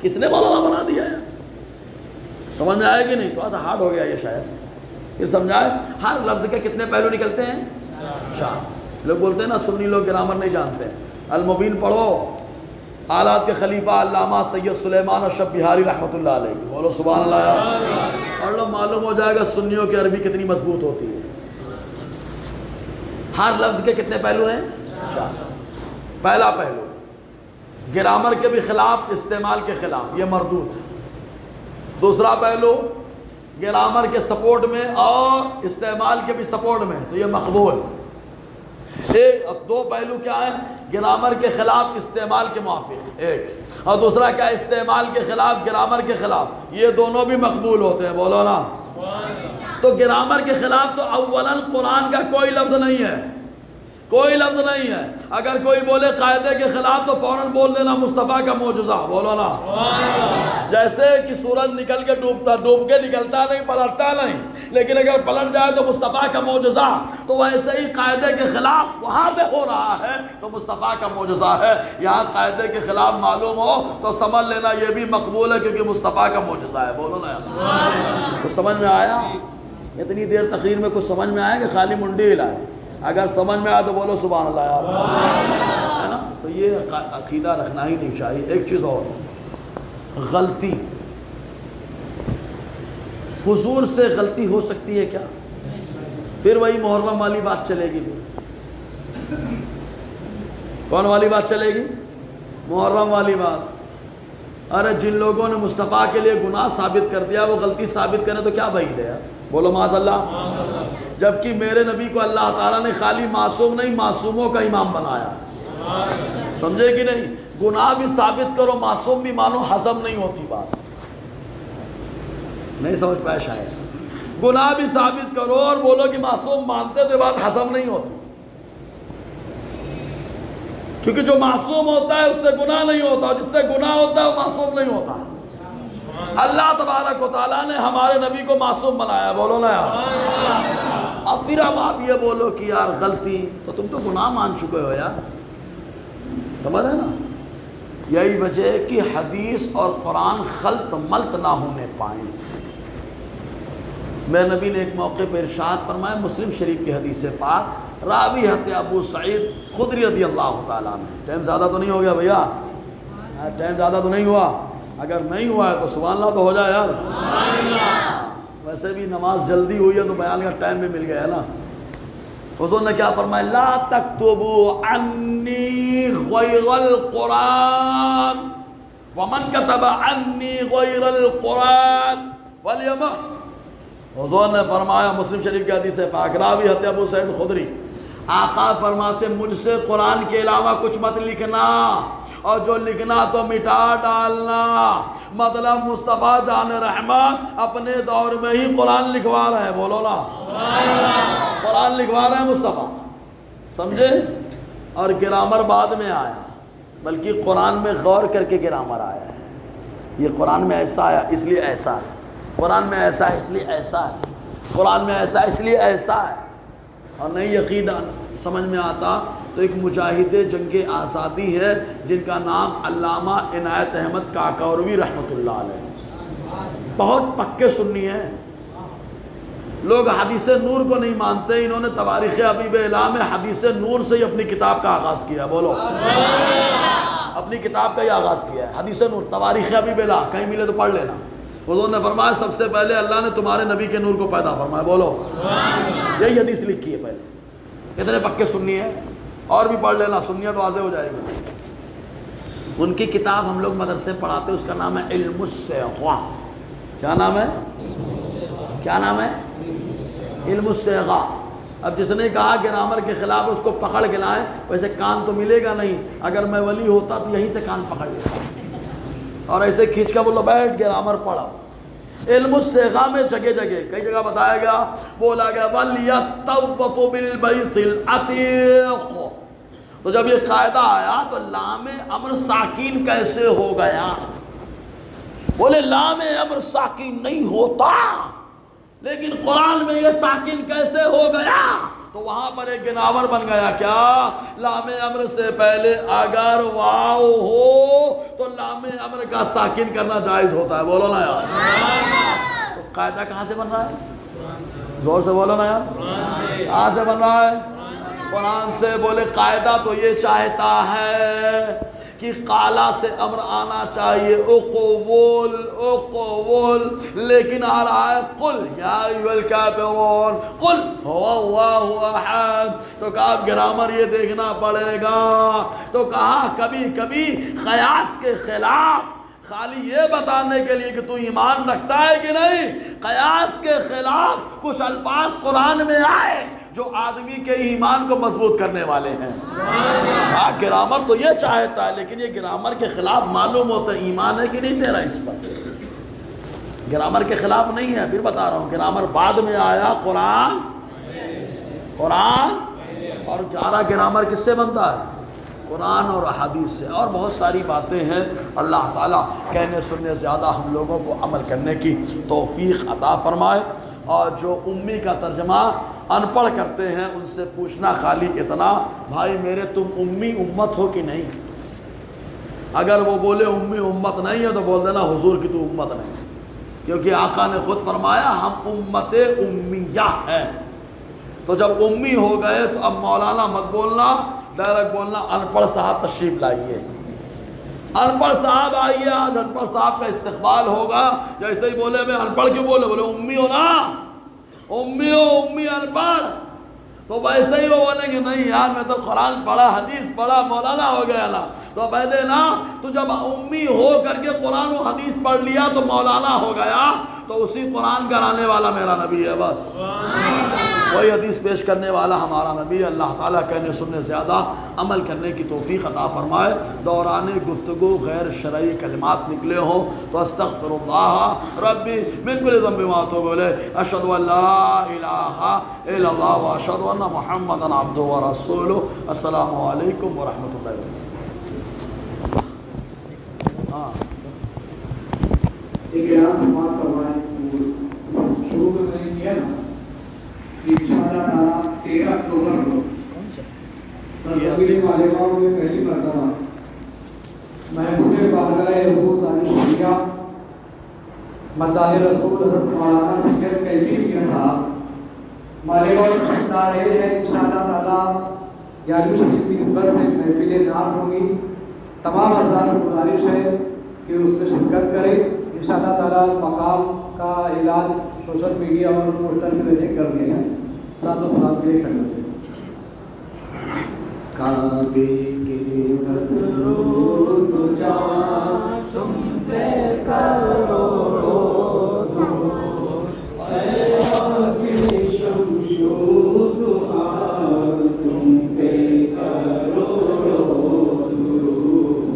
A: کس نے مولانا بنا دیا ہے؟ سمجھ میں آئے گی نہیں؟ تھوڑا سا ہارڈ ہو گیا یہ شاید، پھر سمجھائے۔ ہر لفظ کے کتنے پہلو نکلتے ہیں؟ چار۔ لوگ بولتے ہیں نا سنی لوگ گرامر نہیں جانتے۔ المبین پڑھو، آلات کے خلیفہ علامہ سید سلیمان اشرف بہاری رحمۃ اللہ علیہ کی۔ بولو سبحان اللہ۔ اور لوگ معلوم ہو جائے گا سنیوں کی عربی کتنی مضبوط ہوتی ہے۔ ہر لفظ کے کتنے پہلو ہیں؟ چار۔ پہلا پہلو گرامر کے بھی خلاف، استعمال کے خلاف، یہ مردود۔ دوسرا پہلو گرامر کے سپورٹ میں اور استعمال کے بھی سپورٹ میں، تو یہ مقبول۔ دو پہلو کیا ہے؟ گرامر کے خلاف، استعمال کے موافق ایک، اور دوسرا کیا؟ استعمال کے خلاف، گرامر کے خلاف، یہ دونوں بھی مقبول ہوتے ہیں۔ بولو نا۔ تو گرامر کے خلاف تو اولاً قرآن کا کوئی لفظ نہیں ہے، کوئی لفظ نہیں ہے۔ اگر کوئی بولے قاعدے کے خلاف تو فوراً بول دینا مصطفیٰ کا معجزہ۔ بولو نا۔ جیسے کہ سورج نکل کے ڈوب کے نکلتا نہیں، پلٹتا نہیں، لیکن اگر پلٹ جائے تو مصطفیٰ کا معجزہ، تو ویسے ہی قاعدے کے خلاف وہاں پہ ہو رہا ہے تو مصطفیٰ کا معجزہ ہے۔ یہاں قاعدے کے خلاف معلوم ہو تو سمجھ لینا یہ بھی مقبول ہے کیونکہ مصطفیٰ کا معجزہ ہے۔ بولو نا۔ کچھ سمجھ میں آیا؟ اتنی دیر تقریر میں کچھ سمجھ میں آیا کہ خالی منڈی ہلائے؟ اگر سمجھ میں آیا تو بولو سبحان اللہ یار، ہے نا؟ تو یہ عقیدہ رکھنا ہی نہیں چاہیے۔ ایک چیز اور، غلطی، حضور سے غلطی ہو سکتی ہے کیا؟ پھر وہی محرم والی بات چلے گی۔ کون والی بات چلے گی؟ محرم والی بات۔ ارے جن لوگوں نے مصطفیٰ کے لیے گناہ ثابت کر دیا وہ غلطی ثابت کریں تو کیا بعید ہے؟ بولو معاذ اللہ۔ جبکہ میرے نبی کو اللہ تعالیٰ نے خالی معصوم نہیں، معصوموں کا امام بنایا۔ سمجھے کہ نہیں؟ گناہ بھی ثابت کرو، معصوم بھی مانو، ہضم نہیں ہوتی بات۔ نہیں سمجھ پائے شاید؟ گناہ بھی ثابت کرو اور بولو کہ معصوم مانتے تو بات ہضم نہیں ہوتی، کیونکہ جو معصوم ہوتا ہے اس سے گناہ نہیں ہوتا، جس سے گناہ ہوتا ہے وہ معصوم نہیں ہوتا۔ اللہ تبارک و تعالیٰ نے ہمارے نبی کو معصوم بنایا۔ بولو نا یار۔ اب پھر اب آپ یہ بولو کہ یار غلطی، تو تم تو گناہ مان چکے ہو یار، سمجھ رہے نا؟ یہی وجہ ہے کہ حدیث اور قرآن خلط ملط نہ ہونے پائیں۔ میرے نبی نے ایک موقع پر ارشاد فرمایا، مسلم شریف کی حدیث پاک، راوی حضرت ابو سعید خدری رضی اللہ تعالیٰ عنہ۔ ٹائم زیادہ تو نہیں ہو گیا بھیا؟ ٹائم زیادہ تو نہیں ہوا؟ اگر نہیں ہوا ہے تو سبحان اللہ تو ہو جائے یار۔ ویسے بھی نماز جلدی ہوئی ہے تو بیان کا ٹائم بھی مل گیا ہے نا۔ حضور نے کیا فرمایا؟ لا تکتبوا عنی غیر القرآن ومن کتب عنی غیر القرآن فلیمح۔ حضور نے فرمایا، مسلم شریف کی حدیث پاک، راوی حضرت ابو سعید خدری، آقا فرماتے مجھ سے قرآن کے علاوہ کچھ مت لکھنا، اور جو لکھنا تو مٹا ڈالنا۔ مطلب مصطفیٰ جان رحمت اپنے دور میں ہی قرآن لکھوا رہے ہیں، بولو نا قرآن لکھوا رہے ہیں مصطفیٰ، سمجھے؟ اور گرامر بعد میں آیا، بلکہ قرآن میں غور کر کے گرامر آیا ہے۔ یہ قرآن میں ایسا آیا اس لیے ایسا ہے، قرآن میں ایسا ہے اس لیے ایسا ہے، قرآن میں ایسا ہے اس لیے ایسا ہے۔ اور نہیں عقیدہ سمجھ میں آتا تو ایک مجاہد جنگ آزادی ہے جن کا نام علامہ عنایت احمد کاکوروی رحمۃ اللہ علیہ، بہت پکے سنی ہیں۔ لوگ حدیث نور کو نہیں مانتے، انہوں نے تواریخ حبیب الہ میں حدیث نور سے ہی اپنی کتاب کا آغاز کیا، بولو اپنی کتاب کا ہی آغاز کیا ہے، حدیث نور تواریخ حبیب الہ، کہیں ملے تو پڑھ لینا۔ حضور نے فرمایا سب سے پہلے اللہ نے تمہارے نبی کے نور کو پیدا فرمایا، بولو یہی حدیث لکھی ہے پہلے۔ اتنے پکے سنی ہیں، اور بھی پڑھ لینا، سنیت واضح ہو جائے گی۔ ان کی کتاب ہم لوگ مدرسے پڑھاتے، اس کا نام ہے علم الصیغہ۔ کیا نام ہے؟ کیا نام ہے؟ علم الصیغہ۔ اب جس نے کہا گرامر کے خلاف اس کو پکڑ کے لائیں، ویسے کان تو ملے گا نہیں، اگر میں ولی ہوتا تو یہیں سے کان پکڑ لیتا اور ایسے کھینچ کا بولا بیٹھ گرامر پڑھا۔ علم الصیغہ میں جگہ جگہ کئی جگہ بتایا گیا، بولا گیا وَلْيَطَّوَّفُ بِالْبَيْتِ الْعَتِيقِ۔ تو جب یہ قاعدہ آیا تو لام امر ساکین کیسے ہو گیا؟ بولے لام امر ساکین نہیں ہوتا، لیکن قرآن میں یہ ساکن کیسے ہو گیا؟ تو وہاں پر ایک گناور بن گیا، کیا لام امر سے پہلے اگر واو ہو تو لام امر کا ساکن کرنا جائز ہوتا ہے، بولو نا یار۔ تو قاعدہ کہاں سے بن رہا ہے؟ زور سے بولو نا یار، کہاں سے بن رہا ہے؟ قرآن سے۔ بولے قاعدہ تو یہ چاہتا ہے کہ قالا سے امر آنا چاہیے، اقول اقول، لیکن آ رہا ہے قل یا ایھا الکافرون قل هو اللہ احد۔ تو کہا گرامر یہ دیکھنا پڑے گا، تو کہا کبھی کبھی قیاس کے خلاف، خالی یہ بتانے کے لیے کہ تو ایمان رکھتا ہے کہ نہیں، قیاس کے خلاف کچھ الفاظ قرآن میں آئے جو آدمی کے ایمان کو مضبوط کرنے والے ہیں۔ گرامر تو یہ چاہتا ہے، لیکن یہ گرامر کے خلاف معلوم ہوتا ہے ایمان ہے کہ نہیں تیرا اس پر۔ گرامر کے خلاف نہیں ہے، پھر بتا رہا ہوں، گرامر بعد میں آیا، قرآن اور سارا گرامر کس سے بنتا ہے؟ قرآن اور حدیث سے۔ اور بہت ساری باتیں ہیں، اللہ تعالیٰ کہنے سننے زیادہ ہم لوگوں کو عمل کرنے کی توفیق عطا فرمائے۔ اور جو امی کا ترجمہ ان پڑھ کرتے ہیں ان سے پوچھنا خالی اتنا، بھائی میرے تم امی امت ہو کہ نہیں؟ اگر وہ بولے امی امت نہیں ہے تو بول دینا حضور کی تو امت نہیں، کیونکہ آقا نے خود فرمایا ہم امت امیہ ہیں۔ تو جب امی ہو گئے تو اب مولانا مت بولنا، ڈائریکٹ بولنا ان پڑھ صاحب تشریف لائیے، ان پڑھ صاحب آئیے، آج ان پڑھ صاحب کا استقبال ہوگا۔ جیسے ہی بولے میں ان پڑھ کیوں بولے امی ہو نا، امی ہو، امی ان پڑھ، تو ویسے ہی وہ بولیں گے نہیں یار میں تو قرآن پڑھا، حدیث پڑھا، مولانا ہو گیا نا۔ تو کہہ دینا تو جب امی ہو کر کے قرآن و حدیث پڑھ لیا تو مولانا ہو گیا، تو اسی قرآن کرانے والا میرا نبی ہے، بس وہی حدیث پیش کرنے والا ہمارا نبی۔ اللہ تعالیٰ کہنے سننے زیادہ عمل کرنے کی توفیق عطا فرمائے۔ دوران گفتگو غیر شرعی کلمات نکلے ہوں تو استغفر اللہ ربی من کل ذنب و اتوب الیہ، اشہد ان لا الہ الا اللہ و اشہد ان محمدا عبدہ و رسولہ۔ السلام علیکم ورحمۃ اللہ وبرکاتہ۔
B: ایک اعلان سماعت کروائیں، شروع میں نے کیا نا انشاءاللہ تعالیٰ 13 اکتوبر کو سرزمین مالیگاؤں میں پہلی مرتبہ محبوب بارگاہ حضور تعالی شریعہ مداح رسول حضرت مولانا سید کیفی میاں صاحب مالیگاؤں تشریف لا رہے ہیں۔ انشاءاللہ تعالیٰ یالو شریف کی نسبت سے محفل نعت ہوگی، تمام افراد سے گزارش ہے کہ اس میں شرکت کریں۔ انشاءاللہ تعالیٰ مقام کا اعلان سوشل میڈیا اور پوسٹر کے ذریعے کر دیا ہے۔ صلاۃ و سلام کے لیے کھڑے ہوتے ہیں۔ کعبے کے بدرود جاں تم پہ کروڑوں درود، اے شمس و ضحیٰ تم پہ کروڑوں درود،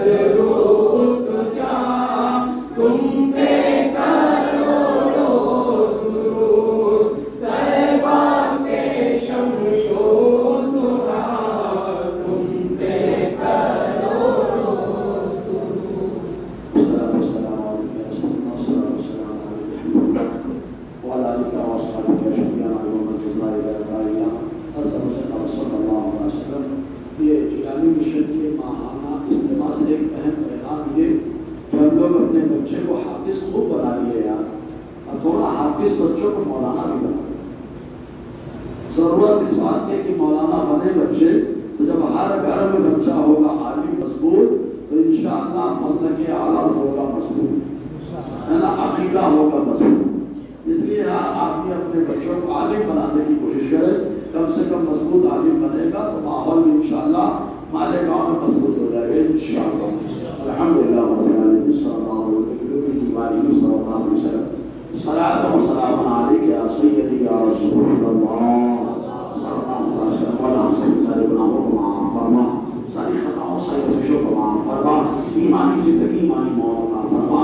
B: درود جا تم پہ کروڑوں درود طیبہ کے شمس و دعا تم پہ کروڑوں درود
C: والصلاة والسلام عليك يا رسول الله والصلاة والسلام عليك يا حبيب الله وعلى آلك وأصحابك أجمعين يوم الجزاء لا داعي عز وجل صلى الله عليه وسلم. یہ جیلانی مشن کے ماہانہ اجتماع سے ایک اہم پیغام یہ کہ ہم لوگ اپنے بچے کو حافظ خوب بنا لیے یار، اور تھوڑا حافظ بچوں کو مولانا بھی بنا لیں. ضرورت اس بات کی کہ مولانا بنے بچے تو جب ہر گھر میں بچہ ہوگا عالم مضبوط تو انشاءاللہ مسلک اعلیٰ ہوگا مضبوط، ہے نا، عقیدہ ہوگا مضبوط. اس لیے ہر آدمی اپنے بچوں کو عالم بنانے کی کوشش کرے، کم سے کم مضبوط عالم بنے گا تو ماحول بھی انشاءاللہ ہمارے گاؤں میں مضبوط ہو جائے گا انشاءاللہ. الحمدللہ رب العالمین صلی اللہ علیہ وسلم. صلاۃ و سلام علیک یا سیدی یا رسول اللہ صلی اللہ علیہ وسلم. مولا ہم سب سارے گناہوں کو معاف فرما، ساری خطاؤں ساری کوششوں کو معاف فرما، ایمانی زندگی ایمانی موت عطا فرما.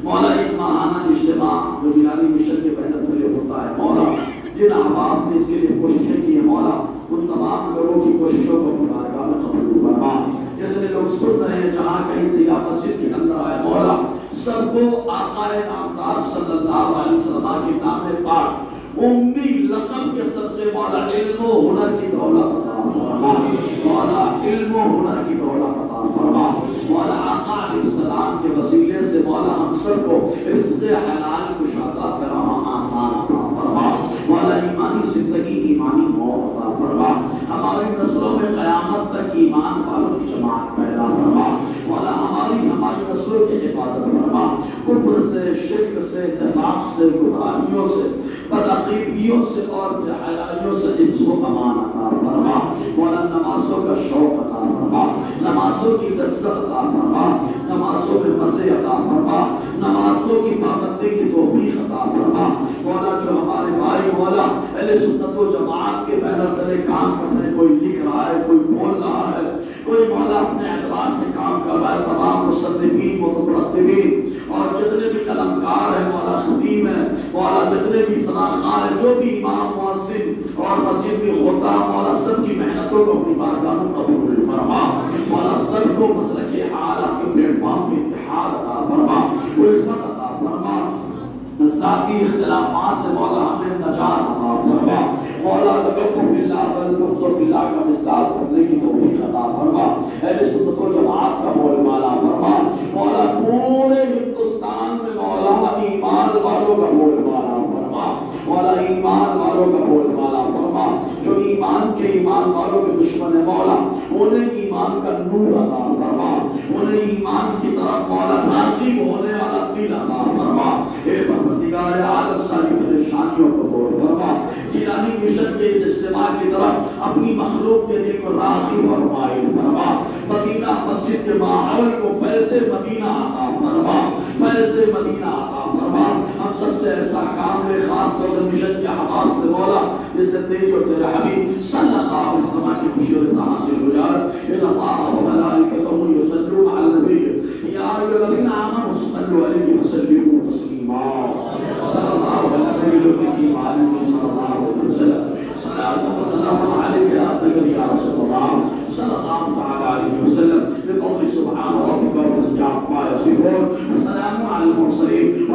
A: مولا اس ماہانہ اجتماع جو جیلانی مشن کے بینر تلے ہوتا ہے، مولا جن احباب نے اس کے لیے کوششیں کی ہیں، مولا ان تمام لوگوں کی کوششوں کو اپنی بارگاہ میں قبول فرما. جتنے لوگ سن رہے ہیں جہاں کہیں سے یا مسجد کے اندر آئے، مولا سب کو آقا نامدار صلی اللہ علیہ وسلم کے نام پاک امی لقب کے صدقے مولا علم و ہنر کی دولت عطا فرما. مولا علم و ہنر کی دولت عطا فرما. مولا آقا علیہ السلام کے وسیلے سے مولا ہم سب کو رزق حلال کشادہ فراہم آسان عطا فرما. مولا ایمانی زندگی ایمانی موت عطا فرما. ہماری نسلوں میں قیامت تک ایمان والوں کی جماعت پیدا فرما. مولا ہماری نسلوں کی حفاظت فرما. کفر سے، شرک سے، نفاق سے، گمراہیوں سے، بدعقیدگیوں سے اور بے حیائیوں سے حفظ و امان عطا فرما. مولا نمازوں کا شوق عطا فرما، نمازوں کی لذت عطا فرما، نمازوں میں مزے عطا فرما، نمازوں کی پابندی کی توفیق عطا فرما. مولا جو ہمارے بھائی مولا اہل سنت و جماعت کے بینر تلے کام کر رہے ہیں، کوئی لکھ رہا ہے، کوئی بول رہا ہے، کوئی مولا اپنے اعتبار سے کام کر رہا ہے، تمام مصنفین مترتبین اور جتنے بھی قلمکار ہیں مولا خطیب ہیں مولا، جتنے بھی صلاحکار ہیں، جو بھی امام مؤذن اور مسجد کے خطاب مولا، سب کی محنتوں کو اپنی بارگاہ میں قبول فرما. مولا سب کو مسلک اعلیٰ کے پلیٹ فارم پہ اتحاد عطا فرما، الفت عطا فرما. ذاتی اختلافات سے مولا ہمیں نجات عطا فرما. مولا الحکم باللہ والبغض باللہ کا مصداق کرنے کی توفیق عطا فرما. اہل سنت و جماعت کا بول بالا فرما. مولا پورے ہندوستان میں مولا ایمان والوں کا بول بالا فرما. مولا ایمان والوں کا بول بالا فرما. جو ایمان والوں کے دشمن ہیں مولا انہیں ایمان کا نور عطا فرما. انہیں ایمان کی طرف مولا راغب ہونے والا دل عطا فرما. اے پروردگار عالم ساری پریشانیوں کو دور فرما. جیلانی مشن کے اس اجتماع کی طرف اپنی مخلوق کے دل کو راغب اور مائل فرما. مدینہ مسجد کے ماحول کو فیض مدینہ عطا فرما، فیض مدینہ عطا فرما. ہم سب سے ایسا کام لے خاص طور سے مشن کے احباب سے مولا جس سے تیری اور تیرے حبیب صلی اللہ علیہ وسلم کی خوشی اور رضا حاصل ہو جائے. ان اللہ و ملائکتہ یصلون علی النبی یا ایھا الذین آمنوا صلوا علیہ وسلموا تسلیما. صلی اللہ علیہ وسلم. صلاۃ و سلام علیک یا سیدی یا رسول اللہ صلی اللہ تعالی علیہ وسلم. بقول سبحان ربک رب العزة عما یصفون وسلام علی المرسلین.